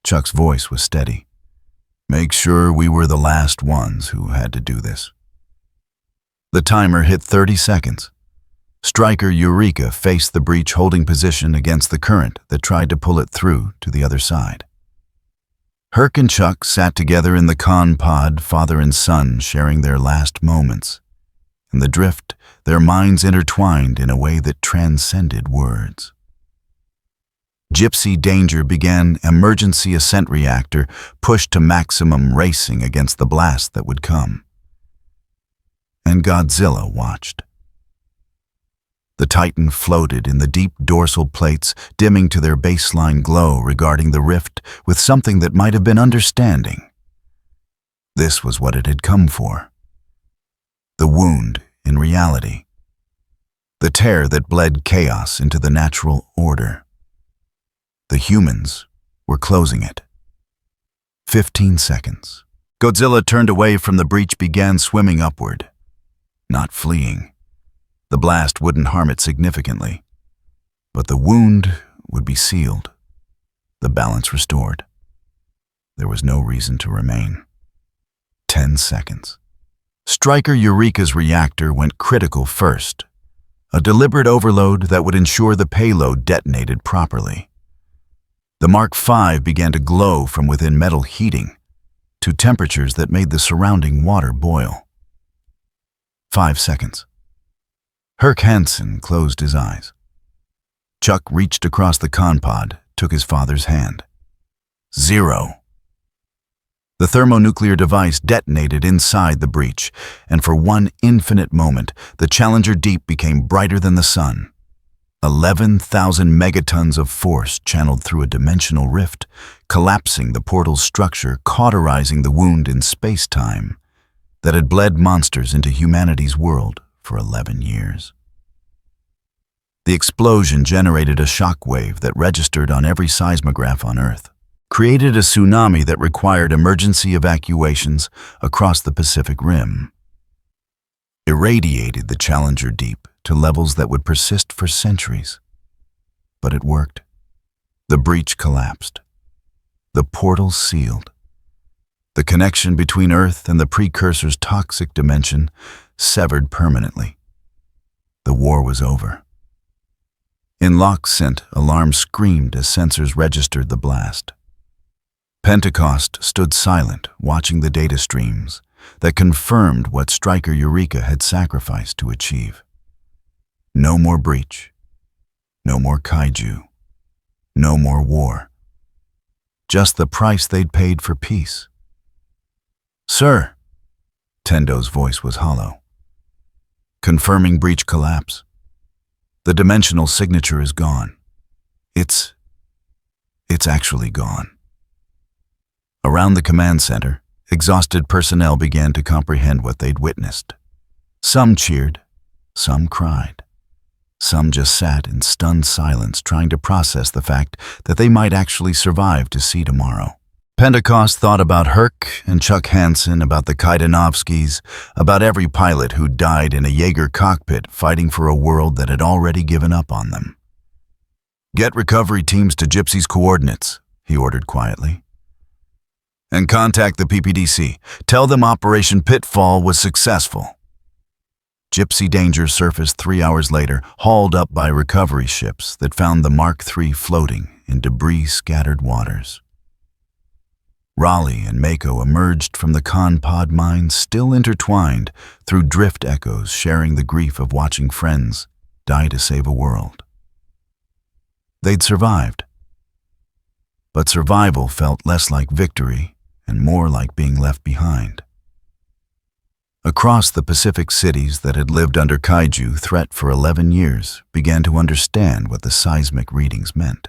Chuck's voice was steady. Make sure we were the last ones who had to do this. The timer hit 30 seconds. Striker Eureka faced the breach holding position against the current that tried to pull it through to the other side. Herc and Chuck sat together in the con pod, father and son sharing their last moments. In the drift, their minds intertwined in a way that transcended words. Gypsy Danger began emergency ascent reactor pushed to maximum racing against the blast that would come. And Godzilla watched. The Titan floated in the deep dorsal plates, dimming to their baseline glow regarding the rift with something that might have been understanding. This was what it had come for. The wound in reality. The tear that bled chaos into the natural order. The humans were closing it. 15 seconds. Godzilla turned away from the breach, began swimming upward. Not fleeing. The blast wouldn't harm it significantly, but the wound would be sealed, the balance restored. There was no reason to remain. 10 seconds. Striker Eureka's reactor went critical first, a deliberate overload that would ensure the payload detonated properly. The Mark V began to glow from within metal heating to temperatures that made the surrounding water boil. 5 seconds. Herc Hansen closed his eyes. Chuck reached across the con pod, took his father's hand. 0. The thermonuclear device detonated inside the breach, and for one infinite moment, the Challenger Deep became brighter than the sun. 11,000 megatons of force channeled through a dimensional rift, collapsing the portal's structure, cauterizing the wound in space-time that had bled monsters into humanity's world for 11 years. The explosion generated a shockwave that registered on every seismograph on Earth, created a tsunami that required emergency evacuations across the Pacific Rim, irradiated the Challenger Deep to levels that would persist for centuries. But it worked. The breach collapsed. The portal sealed. The connection between Earth and the precursor's toxic dimension severed permanently. The war was over. In Loxent, alarms screamed as sensors registered the blast. Pentecost stood silent, watching the data streams that confirmed what Striker Eureka had sacrificed to achieve. No more breach. No more kaiju. No more war. Just the price they'd paid for peace. Sir, Tendo's voice was hollow. Confirming breach collapse. The dimensional signature is gone. It's actually gone. Around the command center, exhausted personnel began to comprehend what they'd witnessed. Some cheered, some cried. Some just sat in stunned silence, trying to process the fact that they might actually survive to see tomorrow. Pentecost thought about Herc and Chuck Hansen, about the Kaidanovskis, about every pilot who died in a Jaeger cockpit fighting for a world that had already given up on them. Get recovery teams to Gypsy's coordinates, he ordered quietly. And contact the PPDC. Tell them Operation Pitfall was successful. Gypsy Danger surfaced 3 hours later, hauled up by recovery ships that found the Mark III floating in debris-scattered waters. Raleigh and Mako emerged from the Con-Pod mines still intertwined through drift echoes, sharing the grief of watching friends die to save a world. They'd survived, but survival felt less like victory and more like being left behind. Across the Pacific, cities that had lived under kaiju threat for 11 years began to understand what the seismic readings meant.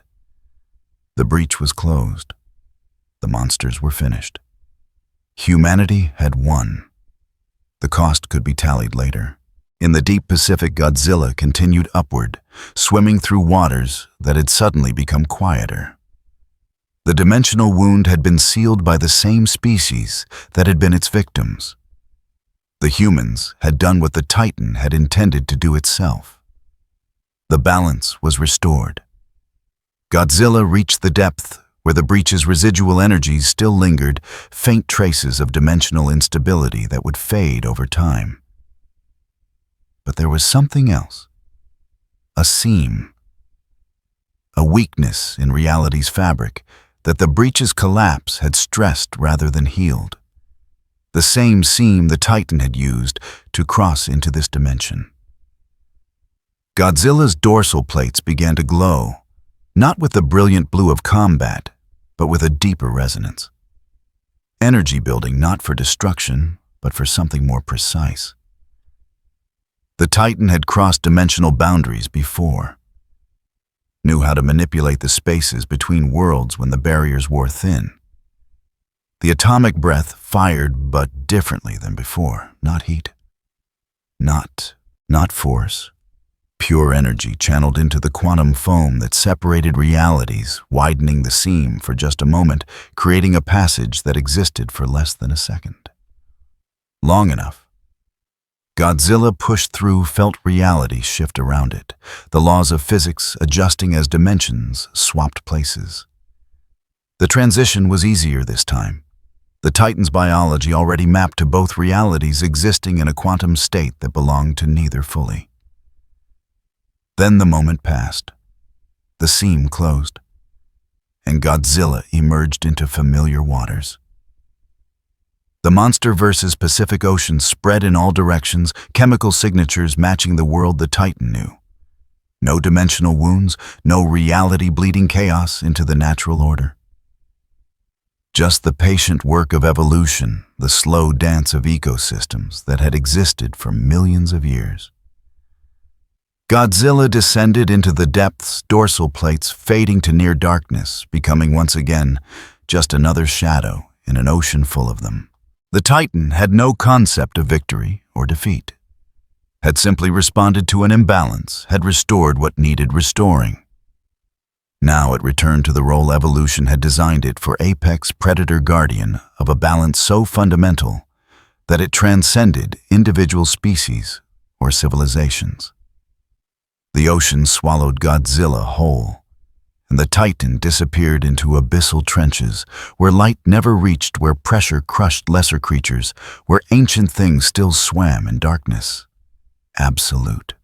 The breach was closed. The monsters were finished. Humanity had won. The cost could be tallied later. In the deep Pacific, Godzilla continued upward, swimming through waters that had suddenly become quieter. The dimensional wound had been sealed by the same species that had been its victims. The humans had done what the Titan had intended to do itself. The balance was restored. Godzilla reached the depth where the breach's residual energies still lingered, faint traces of dimensional instability that would fade over time. But there was something else. A seam. A weakness in reality's fabric that the breach's collapse had stressed rather than healed. The same seam the Titan had used to cross into this dimension. Godzilla's dorsal plates began to glow, not with the brilliant blue of combat, but with a deeper resonance. Energy building not for destruction, but for something more precise. The Titan had crossed dimensional boundaries before, knew how to manipulate the spaces between worlds when the barriers wore thin. The atomic breath fired but differently than before, not heat. Not force. Pure energy channeled into the quantum foam that separated realities, widening the seam for just a moment, creating a passage that existed for less than a second. Long enough. Godzilla pushed through, felt reality shift around it, the laws of physics adjusting as dimensions swapped places. The transition was easier this time. The Titan's biology already mapped to both realities existing in a quantum state that belonged to neither fully. Then the moment passed. The seam closed, and Godzilla emerged into familiar waters. The MonsterVerse's Pacific Ocean spread in all directions, chemical signatures matching the world the Titan knew. No dimensional wounds, no reality bleeding chaos into the natural order. Just the patient work of evolution, the slow dance of ecosystems that had existed for millions of years. Godzilla descended into the depths, dorsal plates fading to near darkness, becoming once again just another shadow in an ocean full of them. The Titan had no concept of victory or defeat, had simply responded to an imbalance, had restored what needed restoring. Now it returned to the role evolution had designed it for, apex predator guardian of a balance so fundamental that it transcended individual species or civilizations. The ocean swallowed Godzilla whole, and the Titan disappeared into abyssal trenches where light never reached, where pressure crushed lesser creatures, where ancient things still swam in darkness. Absolute.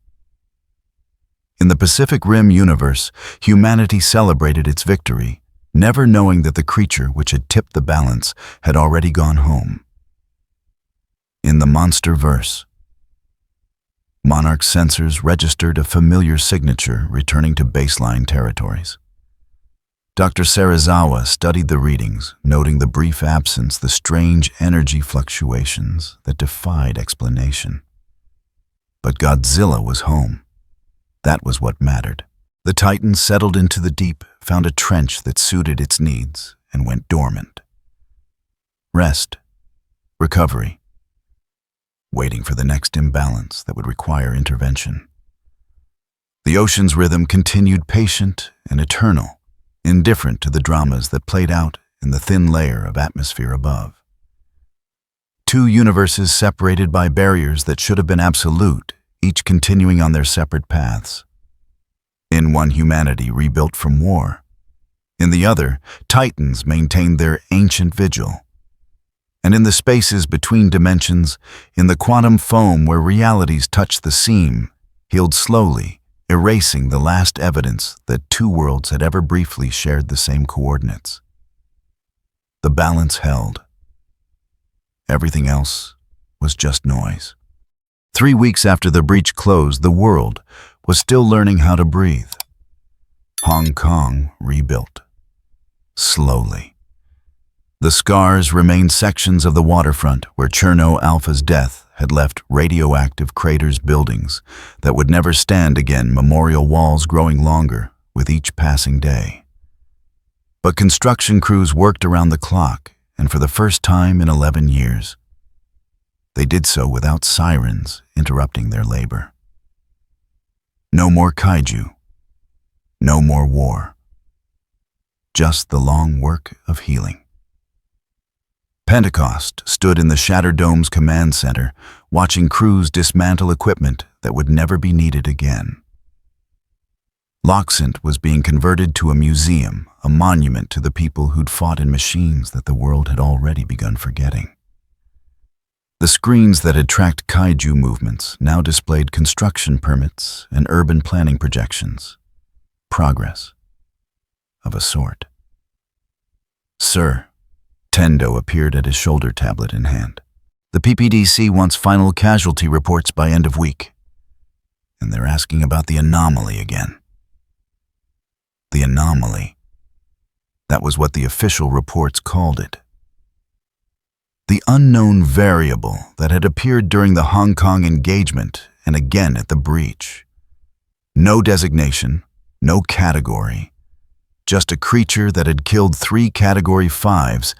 In the Pacific Rim universe, humanity celebrated its victory, never knowing that the creature which had tipped the balance had already gone home. In the MonsterVerse, Monarch sensors registered a familiar signature returning to baseline territories. Dr. Serizawa studied the readings, noting the brief absence, the strange energy fluctuations that defied explanation. But Godzilla was home. That was what mattered. The Titan settled into the deep, found a trench that suited its needs, and went dormant. Rest. Recovery. Waiting for the next imbalance that would require intervention. The ocean's rhythm continued patient and eternal, indifferent to the dramas that played out in the thin layer of atmosphere above. Two universes separated by barriers that should have been absolute, each continuing on their separate paths. In one, humanity rebuilt from war. In the other, Titans maintained their ancient vigil. And in the spaces between dimensions, in the quantum foam where realities touched the seam, healed slowly, erasing the last evidence that two worlds had ever briefly shared the same coordinates. The balance held. Everything else was just noise. 3 weeks after the breach closed, the world was still learning how to breathe. Hong Kong rebuilt. Slowly. The scars remained sections of the waterfront where Cherno Alpha's death had left radioactive craters, buildings that would never stand again, memorial walls growing longer with each passing day. But construction crews worked around the clock, and for the first time in 11 years, they did so without sirens interrupting their labor. No more kaiju. No more war. Just the long work of healing. Pentecost stood in the Shattered Dome's command center, watching crews dismantle equipment that would never be needed again. Loxent was being converted to a museum, a monument to the people who'd fought in machines that the world had already begun forgetting. The screens that had tracked kaiju movements now displayed construction permits and urban planning projections. Progress. Of a sort. Sir, Tendo appeared at his shoulder tablet in hand. The PPDC wants final casualty reports by end of week. And they're asking about the anomaly again. The anomaly. That was what the official reports called it. The unknown variable that had appeared during the Hong Kong engagement and again at the breach. No designation, no category. Just a creature that had killed 3 Category 5s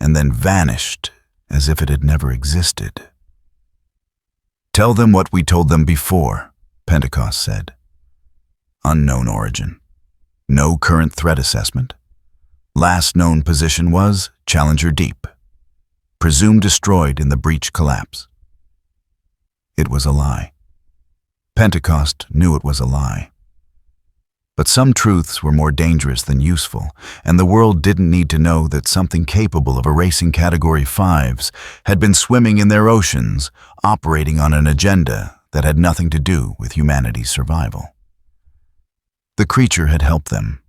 and then vanished as if it had never existed. Tell them what we told them before, Pentecost said. Unknown origin. No current threat assessment. Last known position was Challenger Deep. Presumed destroyed in the breach collapse. It was a lie. Pentecost knew it was a lie. But some truths were more dangerous than useful, and the world didn't need to know that something capable of erasing Category 5s had been swimming in their oceans, operating on an agenda that had nothing to do with humanity's survival. The creature had helped them.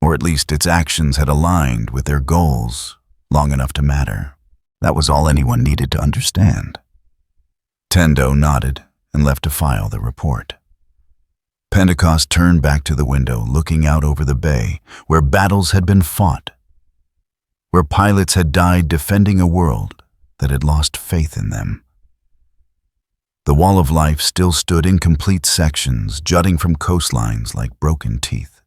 Or at least its actions had aligned with their goals long enough to matter. That was all anyone needed to understand. Tendo nodded and left to file the report. Pentecost turned back to the window, looking out over the bay, where battles had been fought, where pilots had died defending a world that had lost faith in them. The wall of life still stood in complete sections, jutting from coastlines like broken teeth.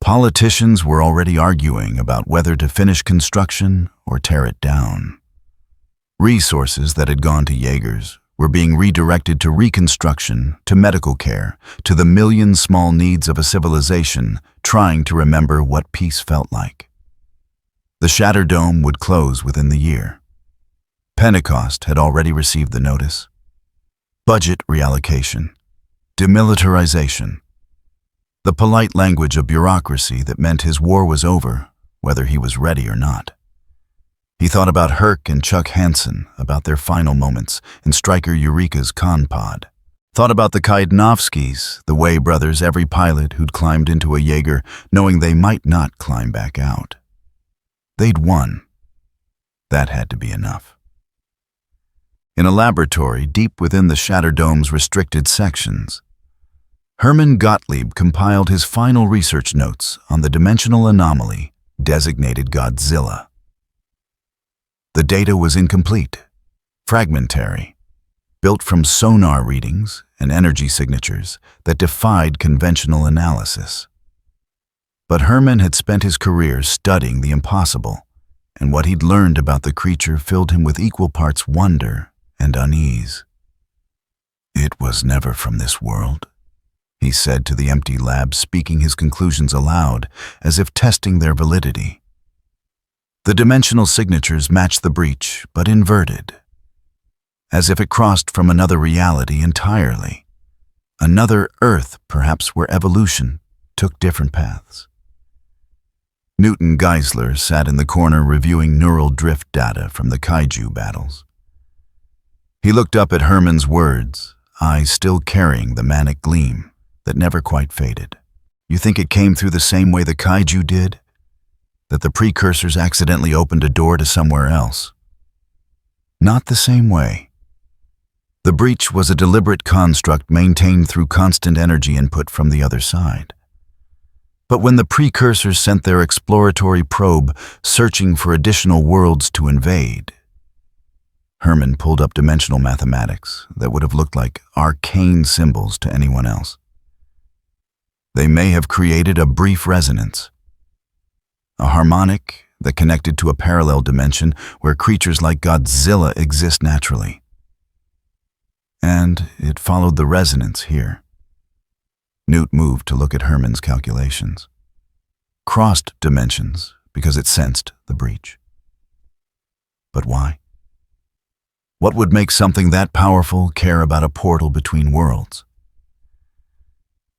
Politicians were already arguing about whether to finish construction or tear it down. Resources that had gone to Jaegers were being redirected to reconstruction, to medical care, to the million small needs of a civilization trying to remember what peace felt like. The Shattered Dome would close within the year. Pentecost had already received the notice. Budget reallocation. Demilitarization. The polite language of bureaucracy that meant his war was over, whether he was ready or not. He thought about Herc and Chuck Hansen, about their final moments in Stryker Eureka's con pod. Thought about the Kaidnovskis, the Way brothers, every pilot who'd climbed into a Jaeger knowing they might not climb back out. They'd won. That had to be enough. In a laboratory deep within the Shattered Dome's restricted sections, Hermann Gottlieb compiled his final research notes on the dimensional anomaly designated Godzilla. The data was incomplete, fragmentary, built from sonar readings and energy signatures that defied conventional analysis. But Hermann had spent his career studying the impossible, and what he'd learned about the creature filled him with equal parts wonder and unease. "It was never from this world," he said to the empty lab, speaking his conclusions aloud, as if testing their validity. The dimensional signatures matched the breach, but inverted, as if it crossed from another reality entirely, another Earth, perhaps, where evolution took different paths. Newton Geisler sat in the corner reviewing neural drift data from the kaiju battles. He looked up at Hermann's words, eyes still carrying the manic gleam that never quite faded. "You think it came through the same way the kaiju did? that the precursors accidentally opened a door to somewhere else. Not the same way. The breach was a deliberate construct maintained through constant energy input from the other side. But when the precursors sent their exploratory probe searching for additional worlds to invade, Herman pulled up dimensional mathematics that would have looked like arcane symbols to anyone else. They may have created a brief resonance, a harmonic that connected to a parallel dimension where creatures like Godzilla exist naturally. And it followed the resonance here. Newt moved to look at Herman's calculations. Crossed dimensions because it sensed the breach. But why? What would make something that powerful care about a portal between worlds?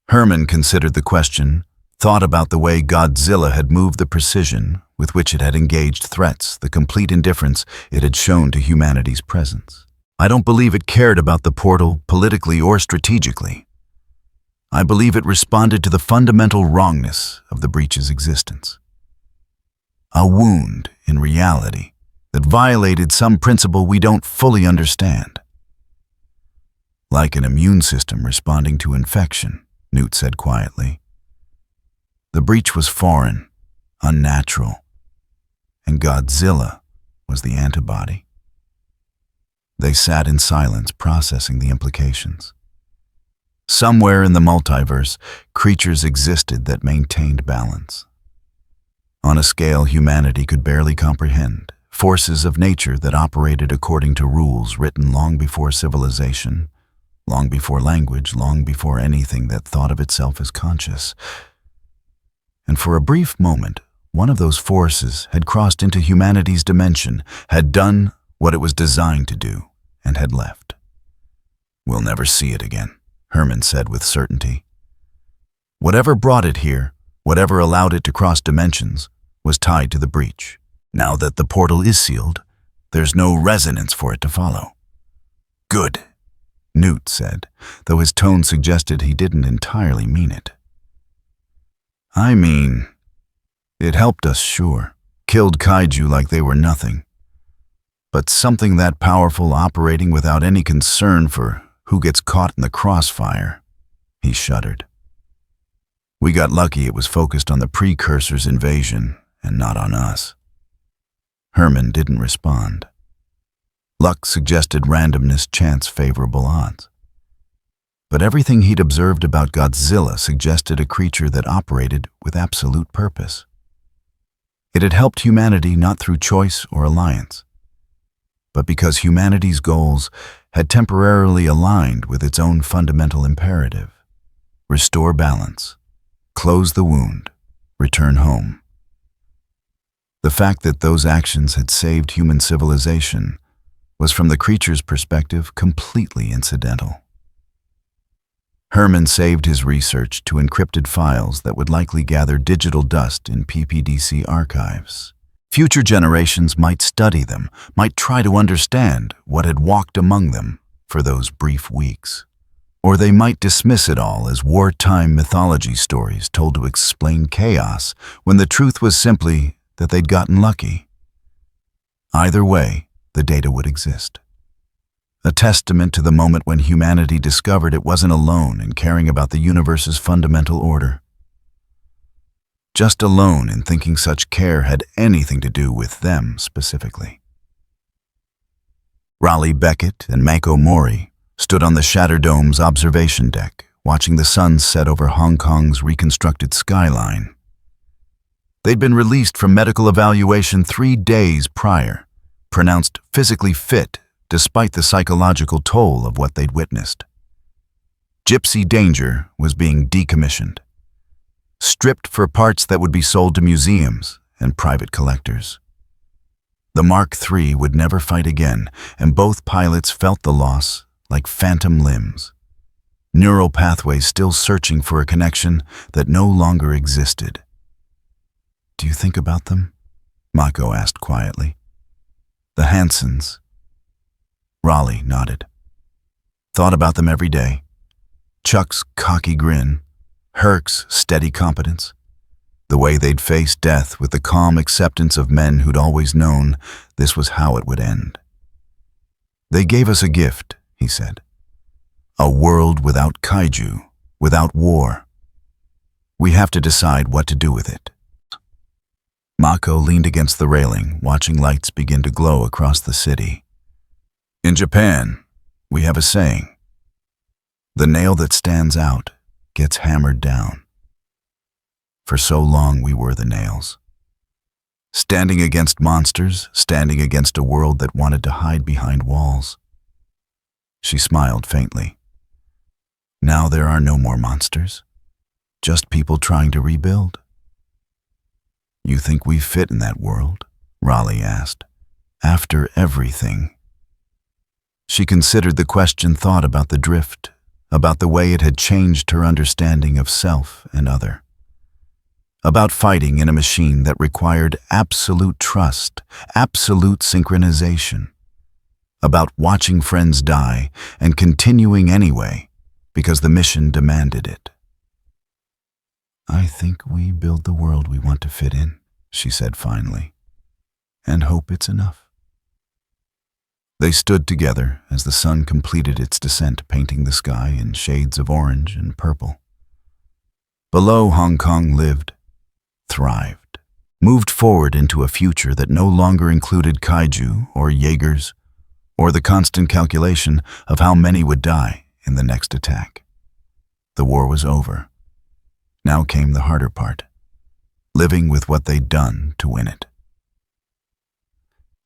Herman considered the question, thought about the way Godzilla had moved, the precision with which it had engaged threats, the complete indifference it had shown to humanity's presence. I don't believe it cared about the portal politically or strategically. I believe it responded to the fundamental wrongness of the breach's existence. A wound, in reality, that violated some principle we don't fully understand. Like an immune system responding to infection, Newt said quietly. The breach was foreign, unnatural, and Godzilla was the antibody. They sat in silence, processing the implications. Somewhere in the multiverse, creatures existed that maintained balance. On a scale humanity could barely comprehend, forces of nature that operated according to rules written long before civilization, long before language, long before anything that thought of itself as conscious. And for a brief moment, one of those forces had crossed into humanity's dimension, had done what it was designed to do, and had left. We'll never see it again, Herman said with certainty. Whatever brought it here, whatever allowed it to cross dimensions, was tied to the breach. Now that the portal is sealed, there's no resonance for it to follow. Good, Newt said, though his tone suggested he didn't entirely mean it. I mean, it helped us, sure. Killed kaiju like they were nothing. But something that powerful operating without any concern for who gets caught in the crossfire, he shuddered. We got lucky it was focused on the precursors' invasion and not on us. Herman didn't respond. Luck suggested randomness, chance, favorable odds. But everything he'd observed about Godzilla suggested a creature that operated with absolute purpose. It had helped humanity not through choice or alliance, but because humanity's goals had temporarily aligned with its own fundamental imperative: restore balance, close the wound, return home. The fact that those actions had saved human civilization was, from the creature's perspective, completely incidental. Herman saved his research to encrypted files that would likely gather digital dust in PPDC archives. Future generations might study them, might try to understand what had walked among them for those brief weeks. Or they might dismiss it all as wartime mythology stories told to explain chaos, when the truth was simply that they'd gotten lucky. Either way, the data would exist. A testament to the moment when humanity discovered it wasn't alone in caring about the universe's fundamental order. Just alone in thinking such care had anything to do with them specifically. Raleigh Beckett and Mako Mori stood on the Shatterdome's observation deck, watching the sun set over Hong Kong's reconstructed skyline. They'd been released from medical evaluation 3 days prior, pronounced physically fit despite the psychological toll of what they'd witnessed. Gypsy Danger was being decommissioned, stripped for parts that would be sold to museums and private collectors. The Mark III would never fight again, and both pilots felt the loss like phantom limbs, neural pathways still searching for a connection that no longer existed. Do you think about them? Mako asked quietly. The Hansons. Raleigh nodded. Thought about them every day. Chuck's cocky grin, Herc's steady competence. The way they'd face death with the calm acceptance of men who'd always known this was how it would end. "They gave us a gift," he said. "A world without kaiju, without war. We have to decide what to do with it." Mako leaned against the railing, watching lights begin to glow across the city. "In Japan, we have a saying. The nail that stands out gets hammered down. For so long we were the nails. Standing against monsters, standing against a world that wanted to hide behind walls." She smiled faintly. "Now there are no more monsters, just people trying to rebuild." "You think we fit in that world?" Raleigh asked. "After everything?" She considered the question, thought about the drift, about the way it had changed her understanding of self and other. About fighting in a machine that required absolute trust, absolute synchronization. About watching friends die and continuing anyway because the mission demanded it. "I think we build the world we want to fit in," she said finally, "and hope it's enough." They stood together as the sun completed its descent, painting the sky in shades of orange and purple. Below, Hong Kong lived, thrived, moved forward into a future that no longer included kaiju or Jaegers or the constant calculation of how many would die in the next attack. The war was over. Now came the harder part, living with what they'd done to win it.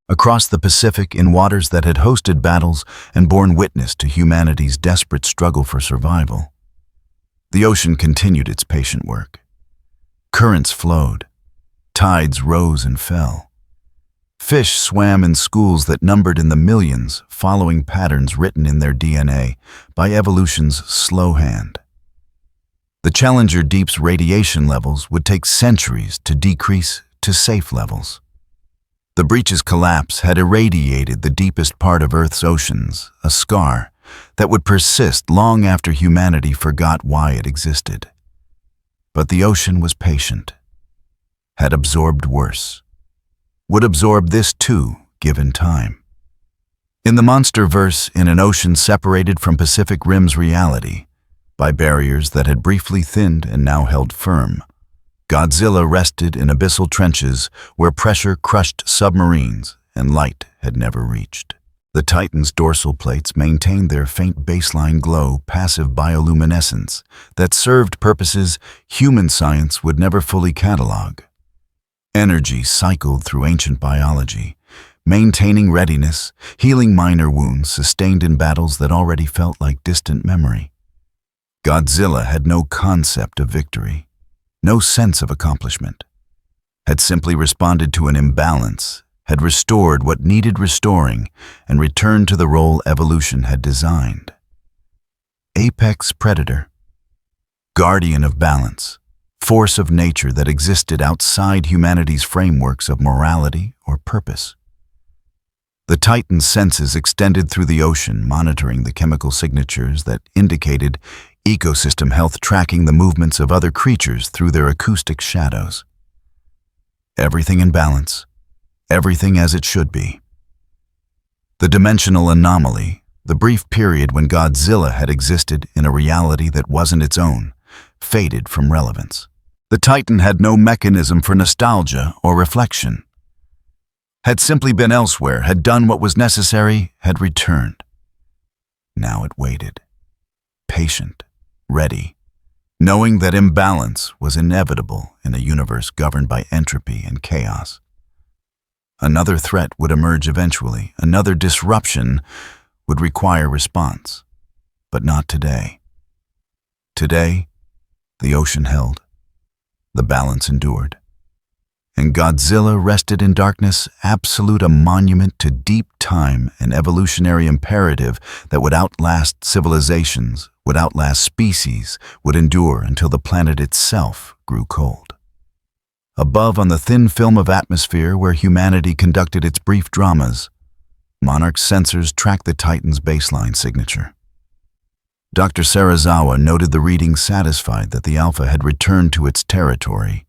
Across the Pacific, in waters that had hosted battles and borne witness to humanity's desperate struggle for survival, the ocean continued its patient work. Currents flowed, tides rose and fell. Fish swam in schools that numbered in the millions, following patterns written in their DNA by evolution's slow hand. The Challenger Deep's radiation levels would take centuries to decrease to safe levels. The breach's collapse had irradiated the deepest part of Earth's oceans, a scar that would persist long after humanity forgot why it existed. But the ocean was patient, had absorbed worse, would absorb this too, given time. In the monsterverse, in an ocean separated from Pacific Rim's reality by barriers that had briefly thinned and now held firm, Godzilla rested in abyssal trenches where pressure crushed submarines and light had never reached. The Titan's dorsal plates maintained their faint baseline glow, passive bioluminescence that served purposes human science would never fully catalog. Energy cycled through ancient biology, maintaining readiness, healing minor wounds sustained in battles that already felt like distant memory. Godzilla had no concept of victory, no sense of accomplishment, had simply responded to an imbalance, had restored what needed restoring, and returned to the role evolution had designed. Apex predator, guardian of balance, force of nature that existed outside humanity's frameworks of morality or purpose. The Titan's senses extended through the ocean, monitoring the chemical signatures that indicated ecosystem health, tracking the movements of other creatures through their acoustic shadows. Everything in balance, everything as it should be. The dimensional anomaly, the brief period when Godzilla had existed in a reality that wasn't its own, faded from relevance. The Titan had no mechanism for nostalgia or reflection. Had simply been elsewhere, had done what was necessary, had returned. Now it waited, patient, ready, knowing that imbalance was inevitable in a universe governed by entropy and chaos. Another threat would emerge eventually, another disruption would require response, but not today. Today, the ocean held, the balance endured, and Godzilla rested in darkness, absolute, a monument to deep time, an evolutionary imperative that would outlast civilizations, would outlast species, would endure until the planet itself grew cold. Above, on the thin film of atmosphere where humanity conducted its brief dramas, Monarch's sensors tracked the Titan's baseline signature. Dr. Sarazawa noted the reading, satisfied that the Alpha had returned to its territory,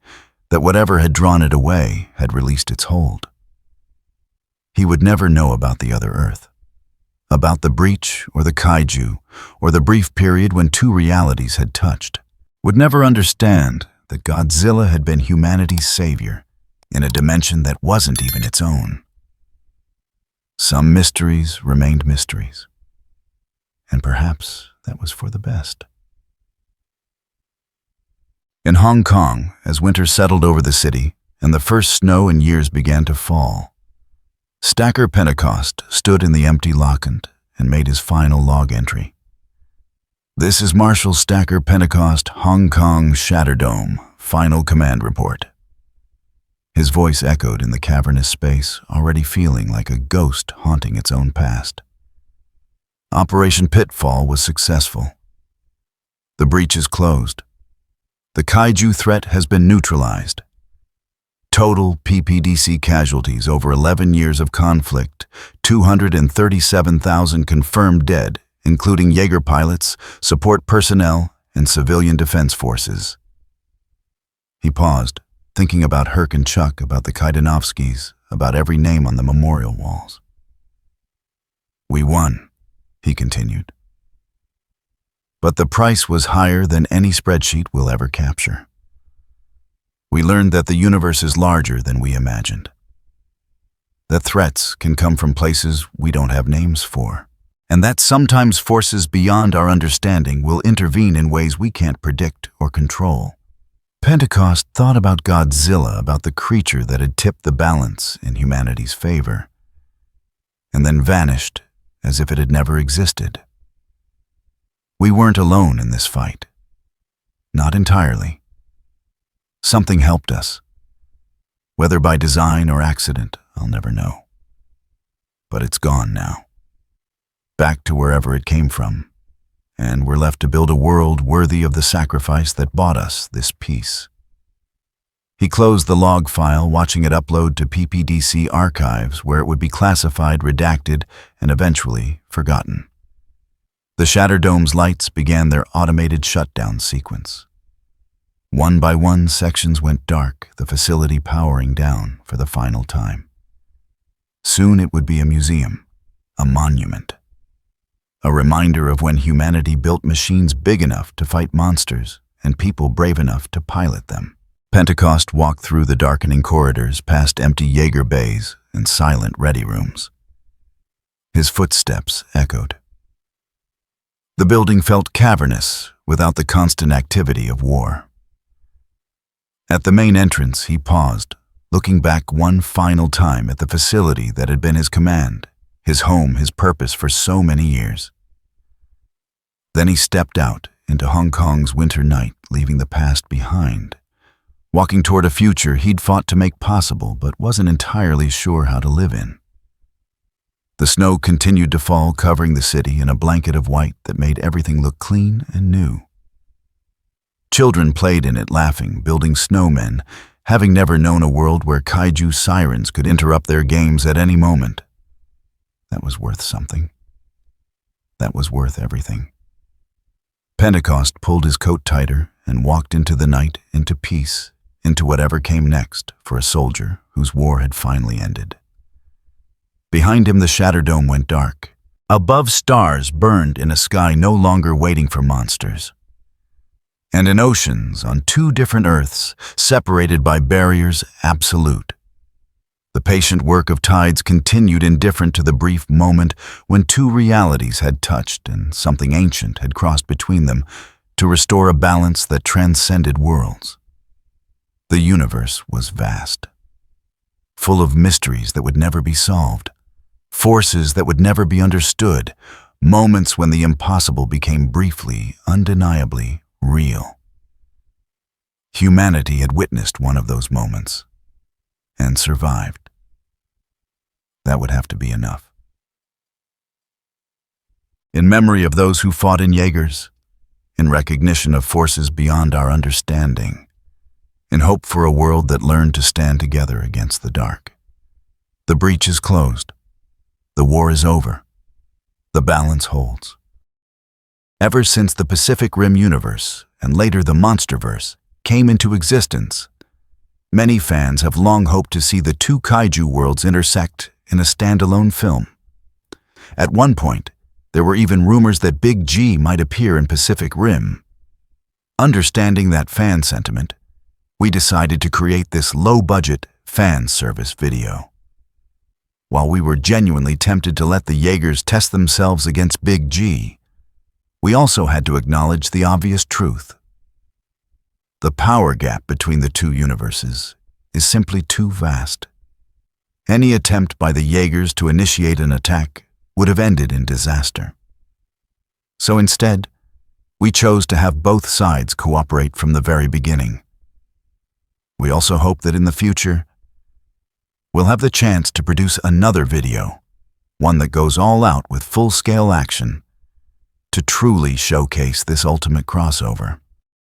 that whatever had drawn it away had released its hold. He would never know about the other Earth, about the breach or the kaiju, or the brief period when two realities had touched, would never understand that Godzilla had been humanity's savior in a dimension that wasn't even its own. Some mysteries remained mysteries, and perhaps that was for the best. In Hong Kong, as winter settled over the city and the first snow in years began to fall, Stacker Pentecost stood in the empty lockant and made his final log entry. "This is Marshal Stacker Pentecost, Hong Kong Shatterdome, final command report." His voice echoed in the cavernous space, already feeling like a ghost haunting its own past. Operation Pitfall was successful. The breach is closed. The kaiju threat has been neutralized. Total PPDC casualties over 11 years of conflict, 237,000 confirmed dead, including Jaeger pilots, support personnel, and civilian defense forces. He paused, thinking about Herc and Chuck, about the Kaidanovskis, about every name on the memorial walls. "We won," he continued. "But the price was higher than any spreadsheet will ever capture. We learned that the universe is larger than we imagined. That threats can come from places we don't have names for, and that sometimes forces beyond our understanding will intervene in ways we can't predict or control." Pentecost thought about Godzilla, about the creature that had tipped the balance in humanity's favor, and then vanished as if it had never existed. We weren't alone in this fight. Not entirely. Something helped us. Whether by design or accident, I'll never know. But it's gone now. Back to wherever it came from. And we're left to build a world worthy of the sacrifice that bought us this peace. He closed the log file, watching it upload to PPDC archives, where it would be classified, redacted, and eventually forgotten. The Shatterdome's lights began their automated shutdown sequence. One by one, sections went dark, the facility powering down for the final time. Soon it would be a museum, a monument. A reminder of when humanity built machines big enough to fight monsters and people brave enough to pilot them. Pentecost walked through the darkening corridors, past empty Jaeger bays and silent ready rooms. His footsteps echoed. The building felt cavernous without the constant activity of war. At the main entrance, he paused, looking back one final time at the facility that had been his command, his home, his purpose for so many years. Then he stepped out into Hong Kong's winter night, leaving the past behind, walking toward a future he'd fought to make possible but wasn't entirely sure how to live in. The snow continued to fall, covering the city in a blanket of white that made everything look clean and new. Children played in it, laughing, building snowmen, having never known a world where kaiju sirens could interrupt their games at any moment. That was worth something. That was worth everything. Pentecost pulled his coat tighter and walked into the night, into peace, into whatever came next for a soldier whose war had finally ended. Behind him, the Shatterdome went dark. Above, stars burned in a sky no longer waiting for monsters. And in oceans on two different Earths, separated by barriers absolute. The patient work of tides continued, indifferent to the brief moment when two realities had touched and something ancient had crossed between them to restore a balance that transcended worlds. The universe was vast, full of mysteries that would never be solved, forces that would never be understood, moments when the impossible became briefly, undeniably real. Humanity had witnessed one of those moments and survived. That would have to be enough. In memory of those who fought in Jaegers, in recognition of forces beyond our understanding, in hope for a world that learned to stand together against the dark. The breach is closed. The war is over. The balance holds. Ever since the Pacific Rim universe, and later the Monsterverse, came into existence, Many fans have long hoped to see the two kaiju worlds intersect in a standalone film. At one point, there were even rumors that Big G might appear in Pacific Rim. Understanding that fan sentiment, we decided to create this low-budget fan service video. While we were genuinely tempted to let the Jaegers test themselves against Big G, we also had to acknowledge the obvious truth. The power gap between the two universes is simply too vast. Any attempt by the Jaegers to initiate an attack would have ended in disaster. So instead, we chose to have both sides cooperate from the very beginning. We also hope that in the future, we'll have the chance to produce another video, one that goes all out with full-scale action, to truly showcase this ultimate crossover.